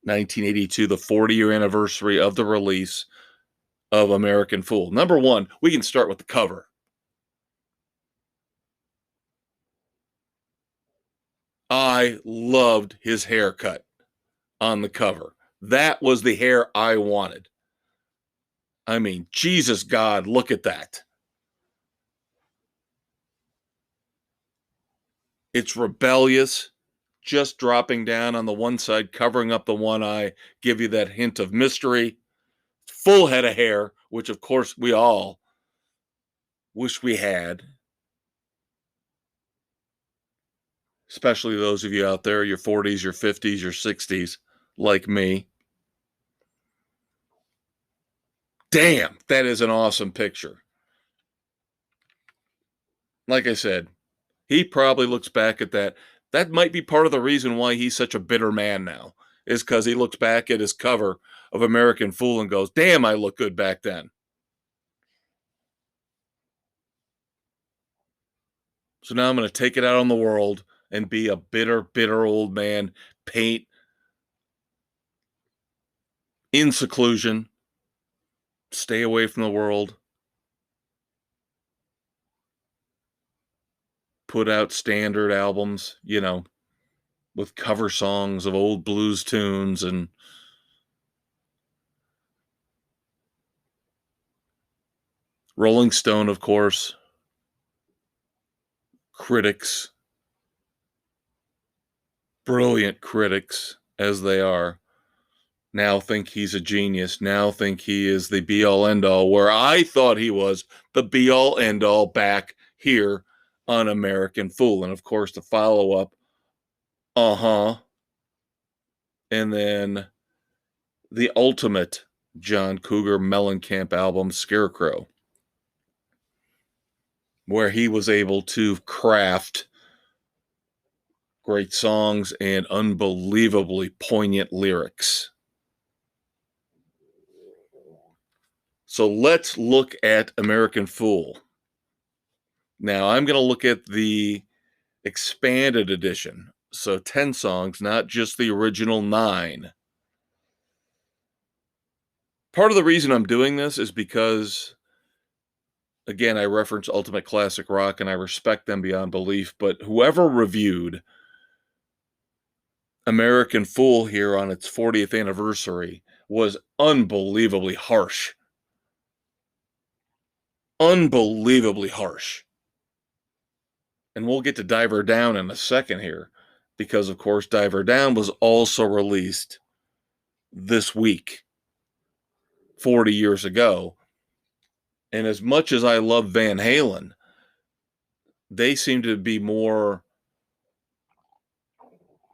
1982, the 40-year anniversary of the release of American Fool. Number one, we can start with the cover. I loved his haircut on the cover. That was the hair I wanted. I mean, Jesus God, look at that. It's rebellious, just dropping down on the one side, covering up the one eye, give you that hint of mystery. Full head of hair, which of course we all wish we had. Especially those of you out there, your 40s, your 50s, your 60s, like me. Damn, that is an awesome picture. Like I said, he probably looks back at that. That might be part of the reason why he's such a bitter man now, is because he looks back at his cover of American Fool and goes, damn, I look good back then. So now I'm going to take it out on the world and be a bitter, bitter old man, paint in seclusion, stay away from the world, put out standard albums, with cover songs of old blues tunes and Rolling Stone, of course, critics, brilliant critics as they are, now think he's a genius, now think he is the be-all, end-all, where I thought he was the be-all, end-all back here on American Fool. And, of course, the follow-up, and then the ultimate John Cougar Mellencamp album, Scarecrow, where he was able to craft great songs and unbelievably poignant lyrics. So let's look at American Fool. Now I'm going to look at the expanded edition. So 10 songs, not just the original 9. Part of the reason I'm doing this is because, again, I reference Ultimate Classic Rock and I respect them beyond belief, but whoever reviewed American Fool here on its 40th anniversary was unbelievably harsh. Unbelievably harsh. And we'll get to Diver Down in a second here, because, of course, Diver Down was also released this week, 40 years ago. And as much as I love Van Halen, they seem to be more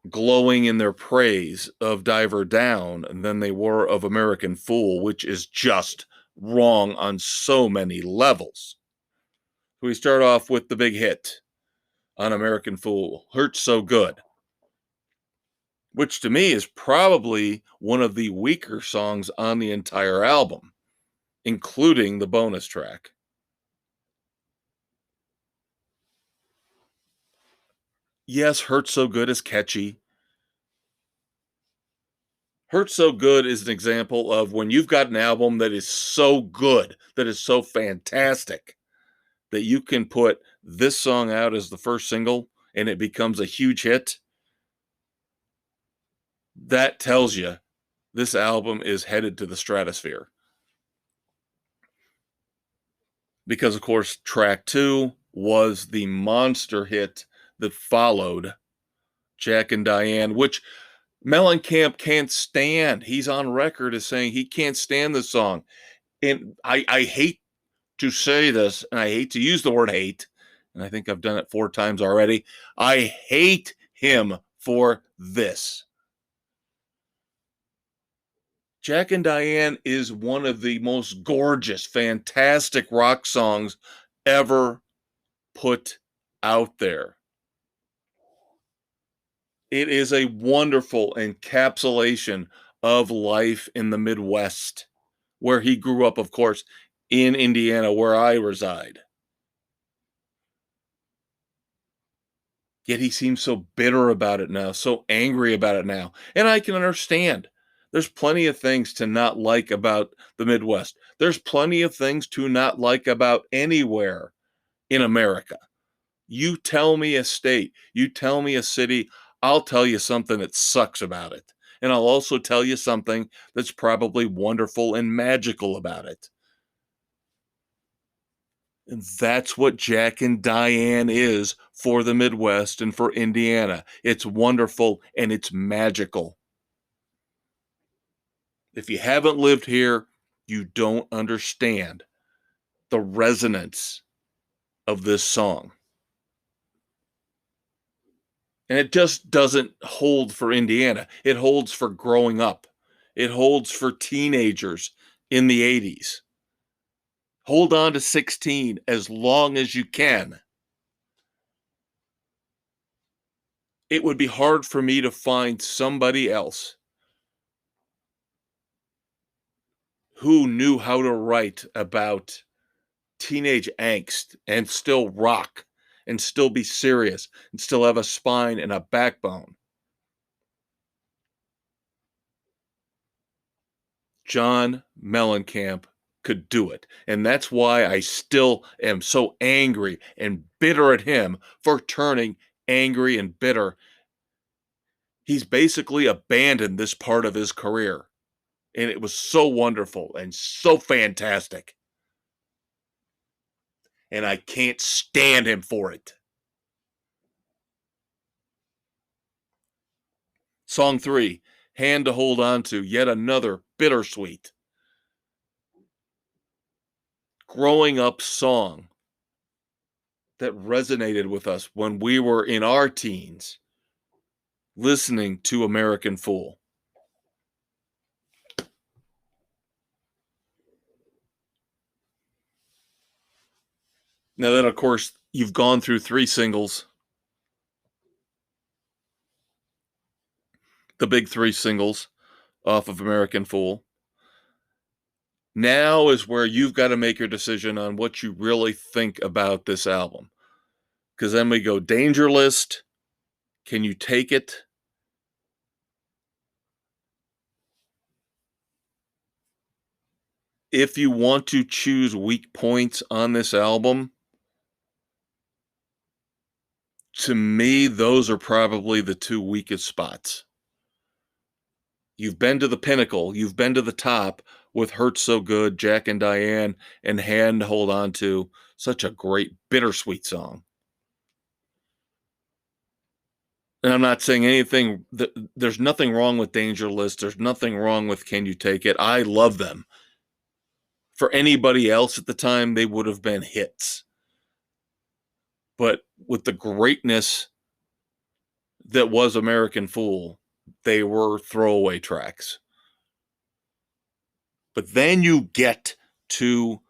glowing in their praise of Diver Down than they were of American Fool, which is just wrong on so many levels. We start off with the big hit on American Fool, Hurts So Good, which to me is probably one of the weaker songs on the entire album, including the bonus track. Yes, Hurts So Good is catchy. Hurts So Good is an example of when you've got an album that is so good, that is so fantastic, that you can put this song out as the first single and it becomes a huge hit. That tells you this album is headed to the stratosphere. Because, of course, track 2 was the monster hit that followed Jack and Diane, which Mellencamp can't stand. He's on record as saying he can't stand this song. And I hate to say this, and I hate to use the word hate, and I think I've done it 4 times already. I hate him for this. Jack and Diane is one of the most gorgeous, fantastic rock songs ever put out there. It is a wonderful encapsulation of life in the Midwest, where he grew up, of course, in Indiana, where I reside. Yet he seems so bitter about it now, so angry about it now. And I can understand. There's plenty of things to not like about the Midwest. There's plenty of things to not like about anywhere in America. You tell me a state, you tell me a city, I'll tell you something that sucks about it. And I'll also tell you something that's probably wonderful and magical about it. And that's what Jack and Diane is for the Midwest and for Indiana. It's wonderful and it's magical. If you haven't lived here, you don't understand the resonance of this song. And it just doesn't hold for Indiana. It holds for growing up. It holds for teenagers in the 80s. Hold on to 16 as long as you can. It would be hard for me to find somebody else who knew how to write about teenage angst and still rock and still be serious and still have a spine and a backbone. John Mellencamp could do it. And that's why I still am so angry and bitter at him for turning angry and bitter. He's basically abandoned this part of his career. And it was so wonderful and so fantastic. And I can't stand him for it. Song 3, Hand to Hold On To, yet another bittersweet growing up song that resonated with us when we were in our teens listening to American Fool. Now then, of course, you've gone through 3 singles, the big 3 singles off of American Fool. Now is where you've got to make your decision on what you really think about this album. Because then we go Danger List. Can You Take It? If you want to choose weak points on this album, to me, those are probably the two weakest spots. You've been to the pinnacle, you've been to the top with Hurt So Good, Jack and Diane, and Hand Hold On To. Such a great bittersweet song. And I'm not saying anything, there's nothing wrong with Danger List. There's nothing wrong with Can You Take It? I love them. For anybody else at the time, they would have been hits. But with the greatness that was American Fool, they were throwaway tracks. But then you get to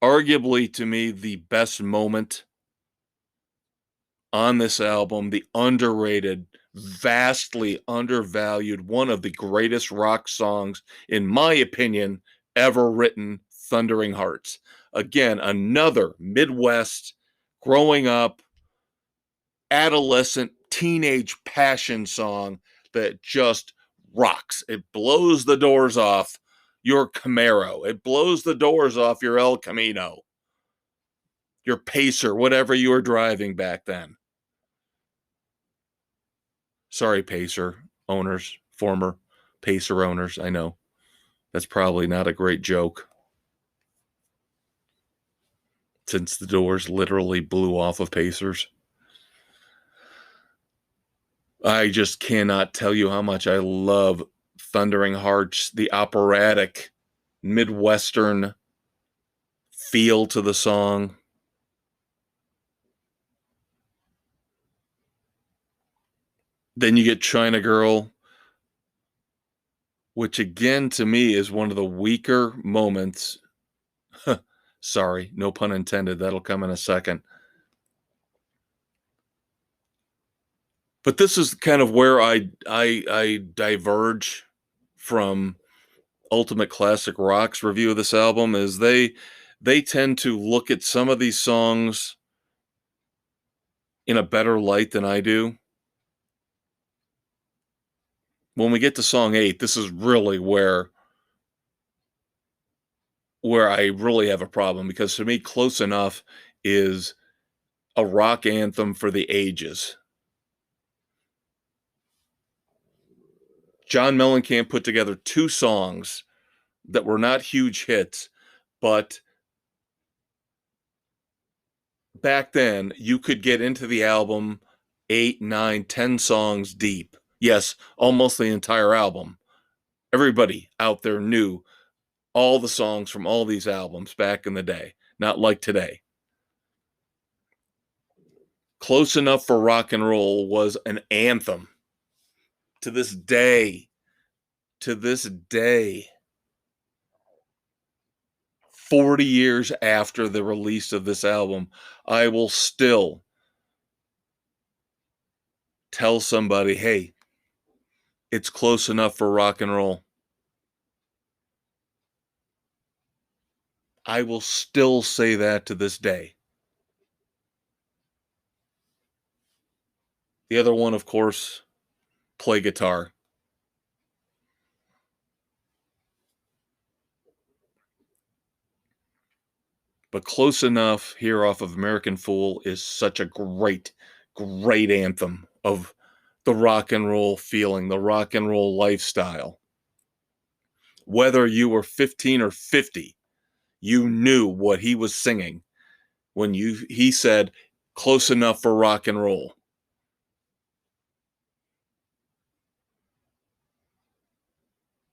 arguably, to me, the best moment on this album, the underrated, vastly undervalued, one of the greatest rock songs, in my opinion, ever written, Thundering Hearts. Again, another Midwest, growing up, adolescent, teenage passion song that just rocks. It blows the doors off your Camaro. It blows the doors off your El Camino, your Pacer, whatever you were driving back then. Sorry, Pacer owners, former Pacer owners. I know that's probably not a great joke, since the doors literally blew off of Pacers. I just cannot tell you how much I love Thundering Hearts, the operatic Midwestern feel to the song. Then you get China Girl, which again to me is one of the weaker moments. Sorry, no pun intended. That'll come in a second. But this is kind of where I diverge from Ultimate Classic Rock's review of this album. Is they tend to look at some of these songs in a better light than I do. When we get to song 8, this is really where I really have a problem, because to me, Close Enough is a rock anthem for the ages. John Mellencamp put together 2 songs that were not huge hits, but back then you could get into the album 8, 9, 10 songs deep. Yes, almost the entire album. Everybody out there knew all the songs from all these albums back in the day, not like today. Close Enough for Rock and Roll was an anthem. To this day, 40 years after the release of this album, I will still tell somebody, hey, it's close enough for rock and roll. I will still say that to this day. The other one, of course, Play Guitar. But Close Enough, here off of American Fool, is such a great, great anthem of the rock and roll feeling, the rock and roll lifestyle. Whether you were 15 or 50, you knew what he was singing when he said, close enough for rock and roll.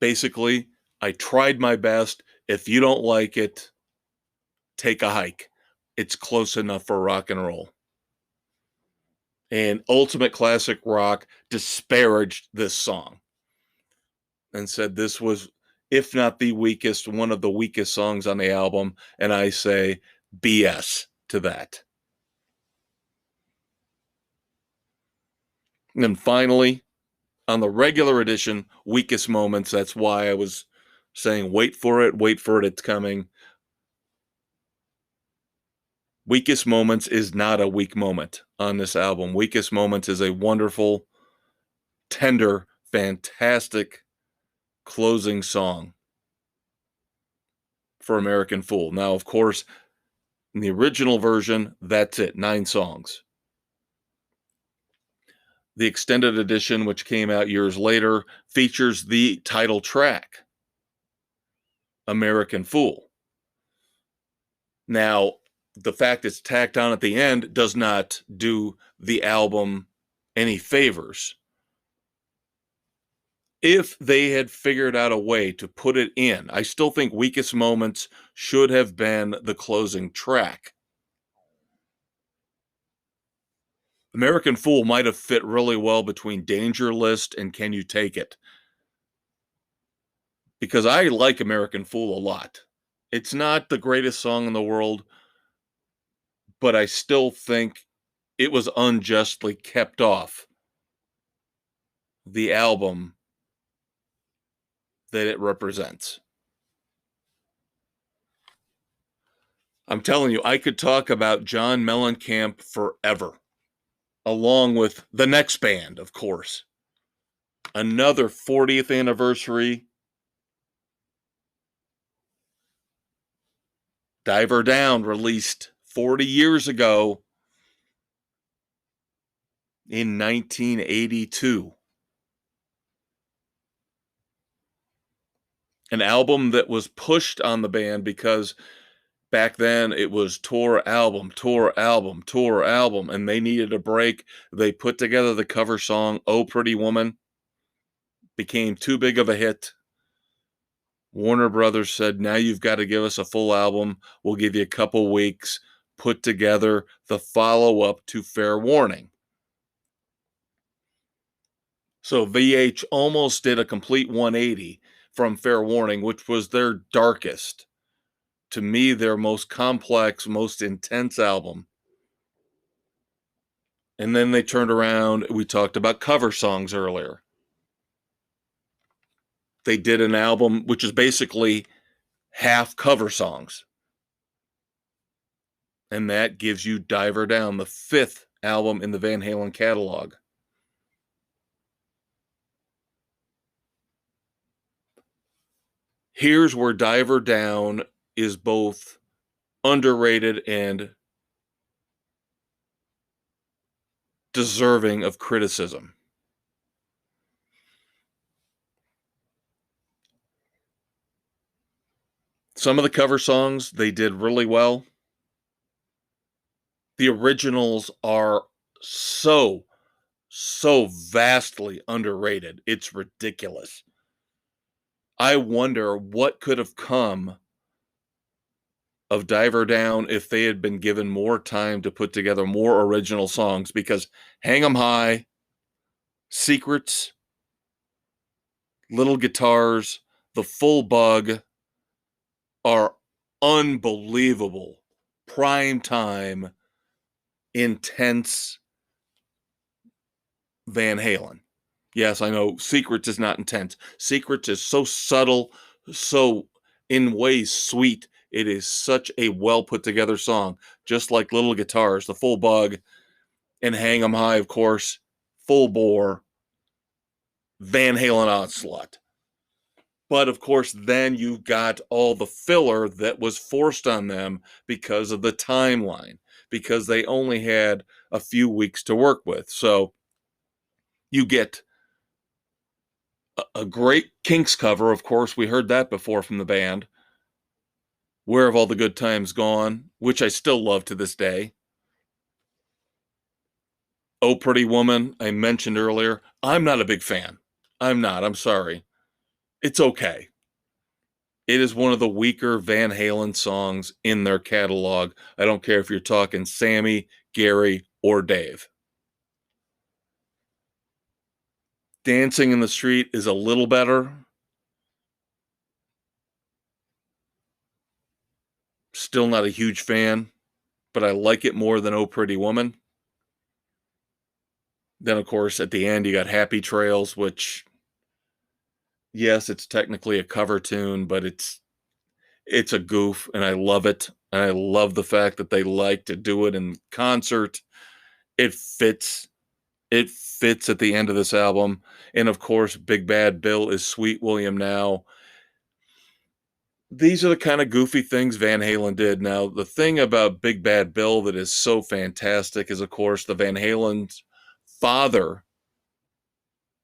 Basically, I tried my best. If you don't like it, take a hike. It's close enough for rock and roll. And Ultimate Classic Rock disparaged this song and said this was, if not the weakest, one of the weakest songs on the album. And I say BS to that. And then finally, on the regular edition, weakest moments, that's why I was saying, wait for it, it's coming. Weakest Moments is not a weak moment on this album. Weakest Moments is a wonderful, tender, fantastic closing song for American Fool. Now, of course, in the original version, that's it, 9 songs. The extended edition, which came out years later, features the title track, American Fool. Now, the fact it's tacked on at the end does not do the album any favors. If they had figured out a way to put it in, I still think Weakest Moments should have been the closing track. American Fool might have fit really well between Danger List and Can You Take It? Because I like American Fool a lot. It's not the greatest song in the world, but I still think it was unjustly kept off the album that it represents. I'm telling you, I could talk about John Mellencamp forever, along with the next band, of course. Another 40th anniversary. Diver Down, released 40 years ago in 1982. An album that was pushed on the band because back then it was tour album, tour album, tour album, and they needed a break. They put together the cover song, Oh Pretty Woman, became too big of a hit. Warner Brothers said, now you've got to give us a full album. We'll give you a couple weeks. Put together the follow-up to Fair Warning. So VH almost did a complete 180 from Fair Warning, which was their darkest, to me, their most complex, most intense album. And then they turned around. We talked about cover songs earlier. They did an album which is basically half cover songs. And that gives you Diver Down, the 5th album in the Van Halen catalog. Here's where Diver Down is both underrated and deserving of criticism. Some of the cover songs they did really well. The originals are so vastly underrated. It's ridiculous. I wonder what could have come of Diver Down if they had been given more time to put together more original songs, because Hang 'Em High, Secrets, Little Guitars, The Full Bug are unbelievable, prime time, intense Van Halen. Yes, I know Secrets is not intense. Secrets is so subtle, so in ways sweet. It is such a well put together song, just like Little Guitars, The Full Bug, and Hang 'Em High, of course, full bore Van Halen onslaught. But of course, then you've got all the filler that was forced on them because of the timeline, because they only had a few weeks to work with. So you get a great Kinks cover. Of course, we heard that before from the band. Where Have All the Good Times Gone, which I still love to this day. Oh Pretty Woman, I mentioned earlier. I'm not a big fan. I'm not. I'm sorry. It's okay. It is one of the weaker Van Halen songs in their catalog. I don't care if you're talking Sammy, Gary, or Dave. Dancing in the Street is a little better. Still not a huge fan, but I like it more than Oh Pretty Woman. Then, of course, at the end, you got Happy Trails, which Yes, it's technically a cover tune, but it's a goof, and I love it. And I love the fact that they like to do it in concert. It fits. It fits at the end of this album. And of course, Big Bad Bill is Sweet William Now. These are the kind of goofy things Van Halen did. Now, the thing about Big Bad Bill that is so fantastic is, of course, the Van Halen's father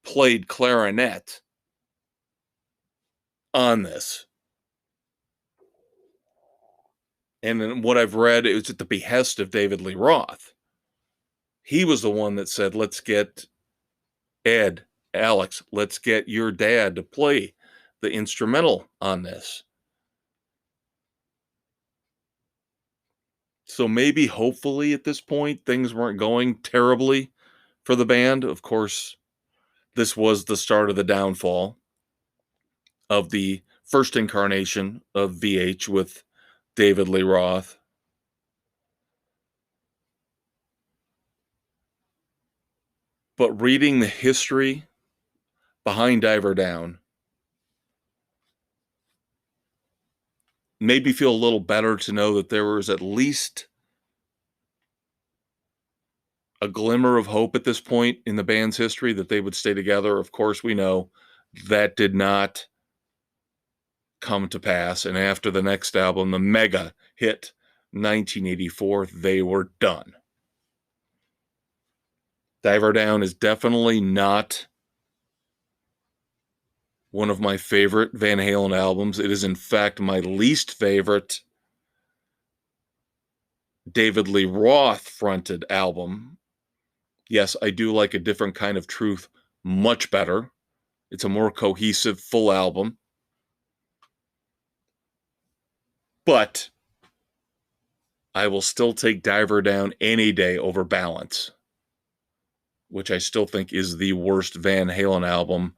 played clarinet on this. And then what I've read, it was at the behest of David Lee Roth. He was the one that said, let's get Alex, let's get your dad to play the instrumental on this. So maybe, hopefully, at this point, things weren't going terribly for the band. Of course, this was the start of the downfall of the first incarnation of VH with David Lee Roth. But reading the history behind Diver Down made me feel a little better to know that there was at least a glimmer of hope at this point in the band's history that they would stay together. Of course, we know that did not come to pass. And after the next album, the mega hit 1984, they were done. Diver Down is definitely not one of my favorite Van Halen albums. It is, in fact, my least favorite David Lee Roth fronted album. Yes, I do like A Different Kind of Truth much better. It's a more cohesive, full album. But I will still take Diver Down any day over Balance, which I still think is the worst Van Halen album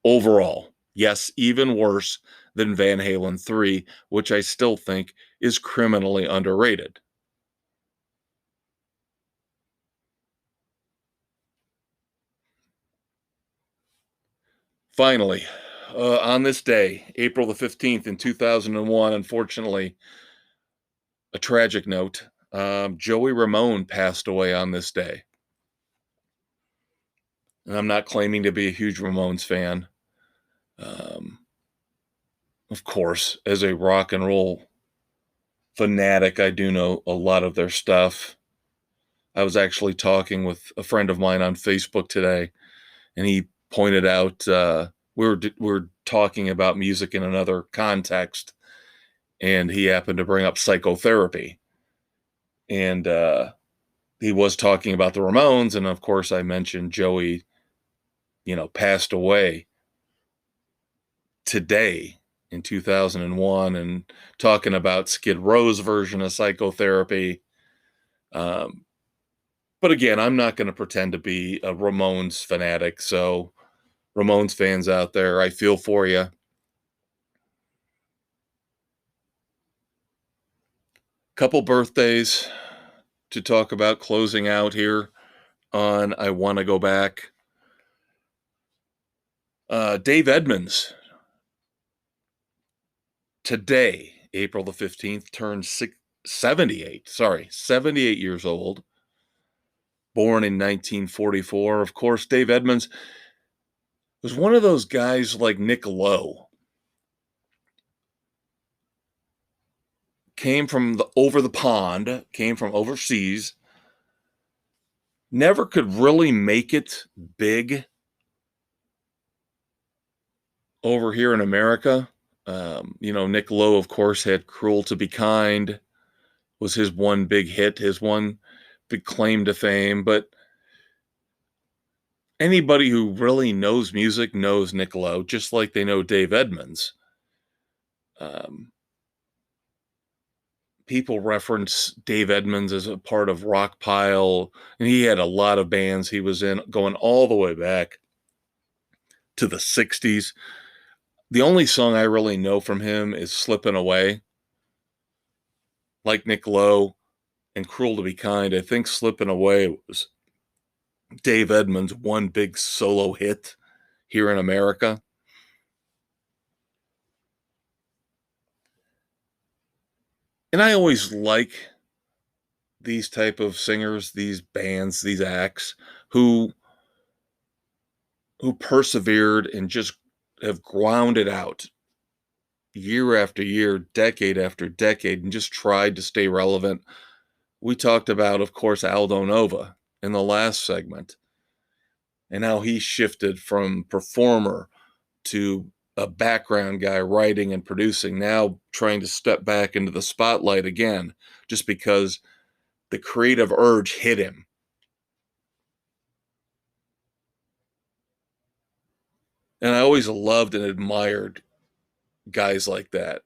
overall. Yes, even worse than Van Halen 3, which I still think is criminally underrated. Finally, on this day, April the 15th in 2001, unfortunately, a tragic note. Joey Ramone passed away on this day. And I'm not claiming to be a huge Ramones fan. Of course, as a rock and roll fanatic, I do know a lot of their stuff. I was actually talking with a friend of mine on Facebook today, and he pointed out we were talking about music in another context, and he happened to bring up psychotherapy. And he was talking about the Ramones, and of course I mentioned Joey, passed away today in 2001, and talking about Skid Row's version of psychotherapy. But again, I'm not going to pretend to be a Ramones fanatic, so Ramones fans out there, I feel for you. Couple birthdays to talk about closing out here on I Want to Go Back. Dave Edmunds, today, April the 15th, turned 78 years old. Born in 1944. Of course, Dave Edmunds was one of those guys like Nick Lowe. Came from over the pond, came from overseas, never could really make it big over here in America. Nick Lowe, of course, had Cruel to Be Kind, was his one big hit, his one big claim to fame. But anybody who really knows music knows Nick Lowe, just like they know Dave Edmunds. People reference Dave Edmunds as a part of Rockpile, and he had a lot of bands he was in going all the way back to the 60s. The only song I really know from him is Slippin' Away. Like Nick Lowe and Cruel to Be Kind, I think Slippin' Away was Dave Edmunds' one big solo hit here in America. And I always like these type of singers, these bands, these acts who persevered and just have ground it out year after year, decade after decade, and just tried to stay relevant. We talked about, of course, Aldo Nova in the last segment, and how he shifted from performer to a background guy writing and producing, now trying to step back into the spotlight again, just because the creative urge hit him. And I always loved and admired guys like that,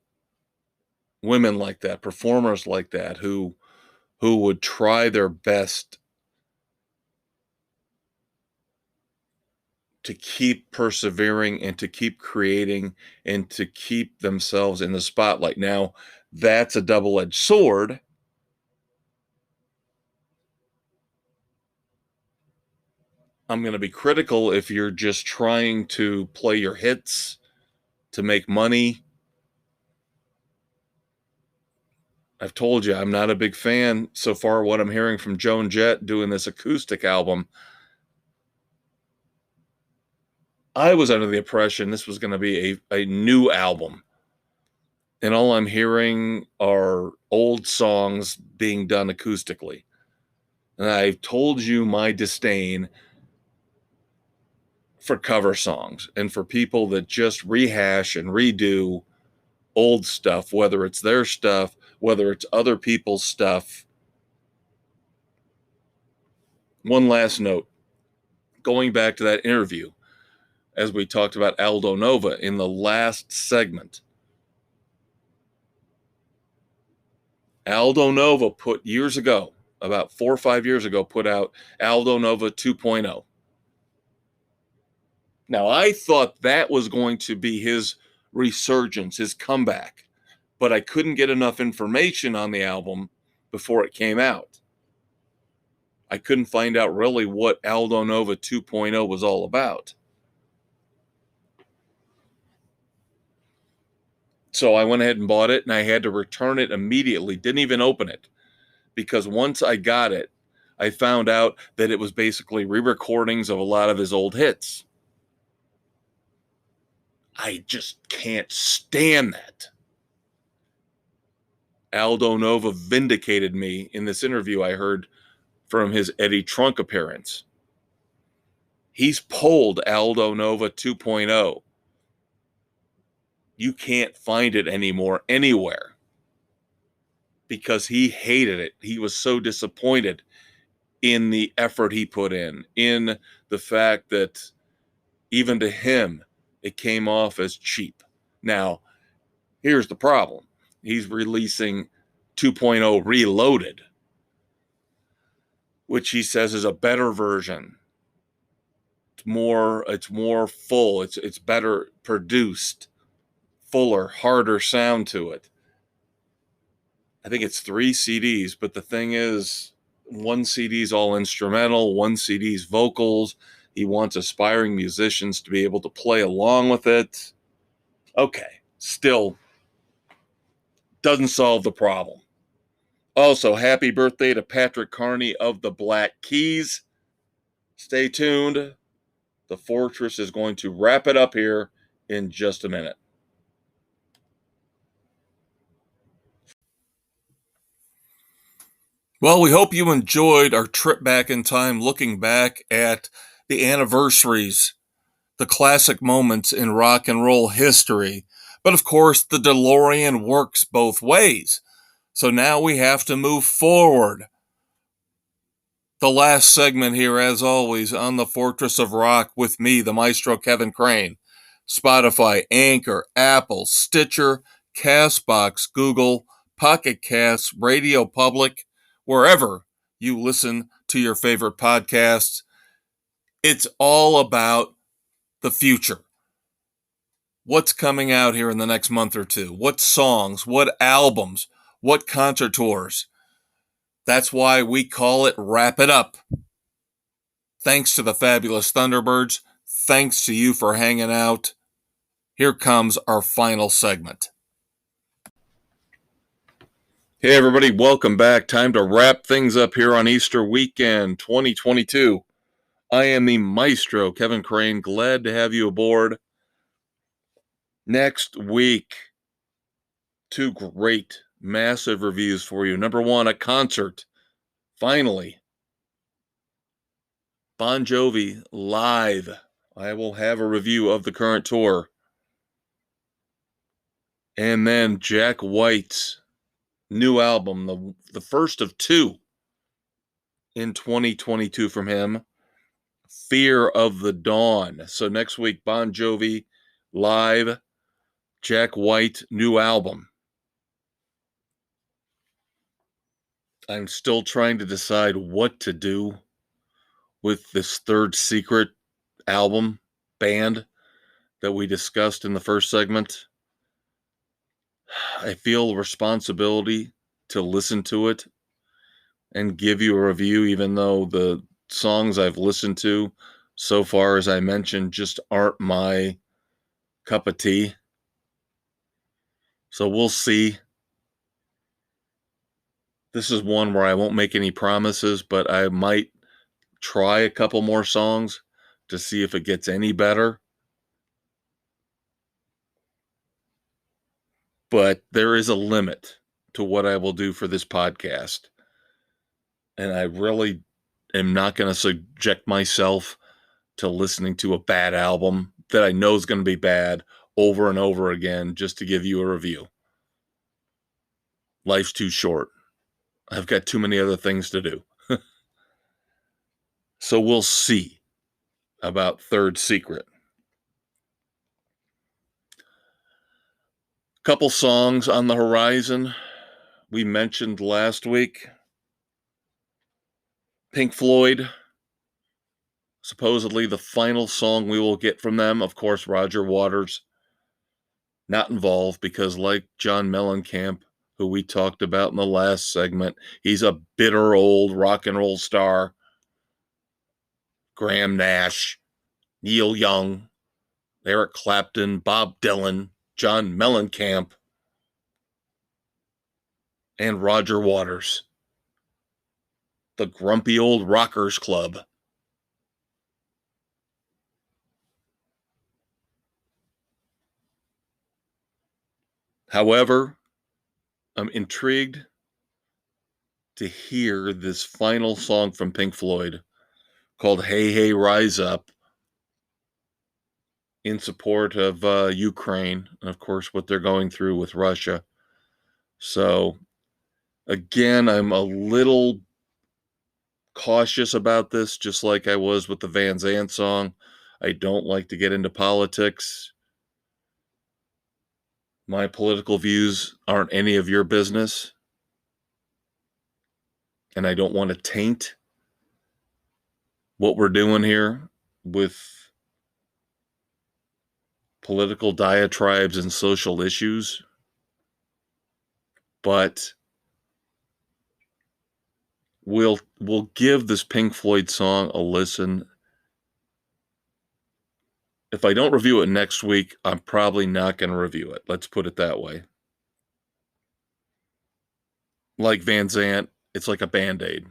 women like that, performers like that, who would try their best to keep persevering and to keep creating and to keep themselves in the spotlight. Now, that's a double-edged sword. I'm going to be critical if you're just trying to play your hits to make money. I've told you, I'm not a big fan so far what I'm hearing from Joan Jett doing this acoustic album. I was under the impression this was going to be a new album. And all I'm hearing are old songs being done acoustically. And I've told you my disdain for cover songs and for people that just rehash and redo old stuff, whether it's their stuff, whether it's other people's stuff. One last note, going back to that interview, as we talked about Aldo Nova in the last segment. Aldo Nova put years ago, about 4 or 5 years ago, put out Aldo Nova 2.0. Now, I thought that was going to be his resurgence, his comeback, but I couldn't get enough information on the album before it came out. I couldn't find out really what Aldo Nova 2.0 was all about. So I went ahead and bought it, and I had to return it immediately. Didn't even open it, because once I got it, I found out that it was basically re-recordings of a lot of his old hits. I just can't stand that. Aldo Nova vindicated me in this interview I heard from his Eddie Trunk appearance. He's pulled Aldo Nova 2.0. You can't find it anymore anywhere, because he hated it. He was so disappointed in the effort he put in the fact that even to him, it came off as cheap. Now, here's the problem. He's releasing 2.0 Reloaded, which he says is a better version. It's more full. It's better produced, fuller, harder sound to it. I think it's 3 CDs, but the thing is, one CD's all instrumental, one CD's vocals. He wants aspiring musicians to be able to play along with it. Okay, still doesn't solve the problem. Also, happy birthday to Patrick Carney of the Black Keys. Stay tuned. The Fortress is going to wrap it up here in just a minute. Well, we hope you enjoyed our trip back in time, looking back at the anniversaries, the classic moments in rock and roll history. But of course, the DeLorean works both ways. So now we have to move forward. The last segment here, as always, on the Fortress of Rock with me, the Maestro Kevin Crane. Spotify, Anchor, Apple, Stitcher, Castbox, Google, Pocket Casts, Radio Public, wherever you listen to your favorite podcasts. It's all about the future. What's coming out here in the next month or two? What songs? What albums? What concert tours? That's why we call it Wrap It Up. Thanks to the fabulous Thunderbirds. Thanks to you for hanging out. Here comes our final segment. Hey everybody, welcome back. Time to wrap things up here on Easter weekend 2022. I am the Maestro, Kevin Crane. Glad to have you aboard. Next week, two great, massive reviews for you. Number one, a concert. Finally, Bon Jovi live. I will have a review of the current tour. And then Jack White's new album, the first of two in 2022 from him, Fear of the Dawn. So next week, Bon Jovi live, Jack White new album. I'm still trying to decide what to do with this Third Secret album band that we discussed in the first segment. I feel responsibility to listen to it and give you a review, even though the songs I've listened to so far, as I mentioned, just aren't my cup of tea. So we'll see. This is one where I won't make any promises, but I might try a couple more songs to see if it gets any better. But there is a limit to what I will do for this podcast. And I really am not going to subject myself to listening to a bad album that I know is going to be bad over and over again just to give you a review. Life's too short. I've got too many other things to do. So we'll see about Third Secret. Couple songs on the horizon. We mentioned last week Pink Floyd, supposedly the final song we will get from them. Of course, Roger Waters not involved because, like John Mellencamp, who we talked about in the last segment, he's a bitter old rock and roll star. Graham Nash, Neil Young, Eric Clapton, Bob Dylan, John Mellencamp, and Roger Waters. The grumpy old rockers club. However, I'm intrigued to hear this final song from Pink Floyd called Hey Hey Rise Up in support of Ukraine and, of course, what they're going through with Russia. So, again, I'm a little cautious about this, just like I was with the Van Zant song. I don't like to get into politics. My political views aren't any of your business. And I don't want to taint what we're doing here with political diatribes and social issues. But we'll give this Pink Floyd song a listen. If I don't review it next week, I'm probably not going to review it. Let's put it that way. Like Van Zant, it's like a Band-Aid.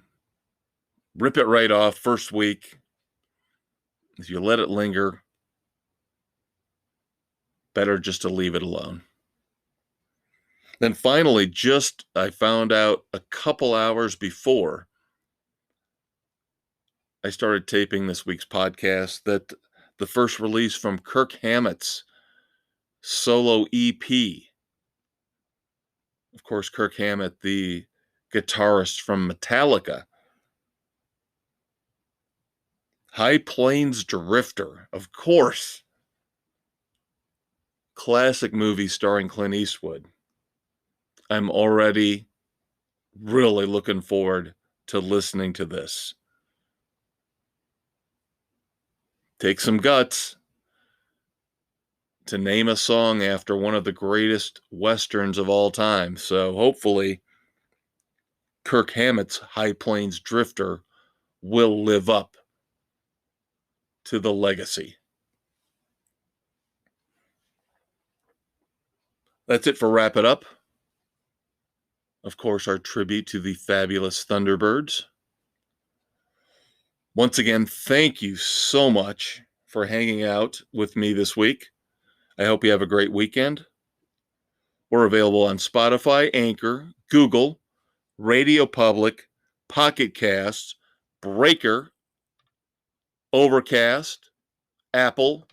Rip it right off first week. If you let it linger, better just to leave it alone. Then finally, I found out a couple hours before I started taping this week's podcast that the first release from Kirk Hammett's solo EP, of course, Kirk Hammett, the guitarist from Metallica, High Plains Drifter, of course, classic movie starring Clint Eastwood. I'm already really looking forward to listening to this. Take some guts to name a song after one of the greatest westerns of all time. So hopefully Kirk Hammett's High Plains Drifter will live up to the legacy. That's it for Wrap It Up. Of course, our tribute to the fabulous Thunderbirds. Once again, thank you so much for hanging out with me this week. I hope you have a great weekend. We're available on Spotify, Anchor, Google, Radio Public, Pocket Casts, Breaker, Overcast, Apple,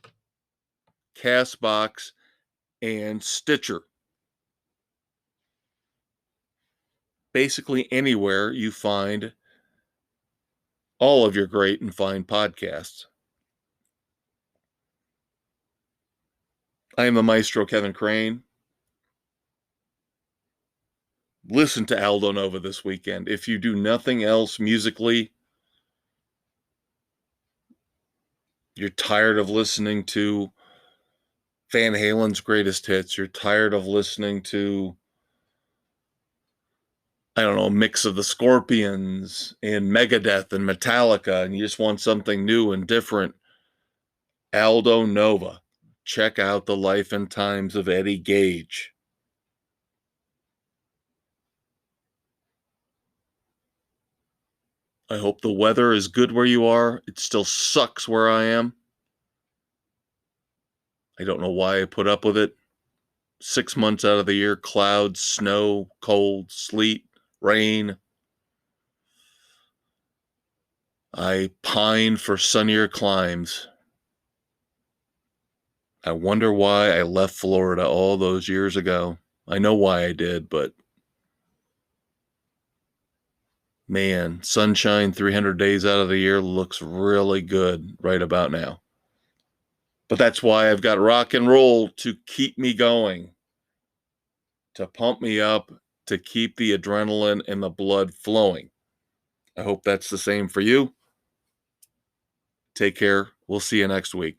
Castbox, and Stitcher. Basically anywhere you find all of your great and fine podcasts. I am the Maestro, Kevin Crane. Listen to Aldo Nova this weekend. If you do nothing else musically, you're tired of listening to Van Halen's greatest hits, you're tired of listening to, I don't know, a mix of the Scorpions and Megadeth and Metallica, and you just want something new and different, Aldo Nova. Check out the life and times of Eddie Gage. I hope the weather is good where you are. It still sucks where I am. I don't know why I put up with it. 6 months out of the year, clouds, snow, cold, sleet, rain. I pine for sunnier climes. I wonder why I left Florida all those years ago. I know why I did, but man, sunshine 300 days out of the year looks really good right about now. But that's why I've got rock and roll to keep me going, to pump me up, to keep the adrenaline and the blood flowing. I hope that's the same for you. Take care. We'll see you next week.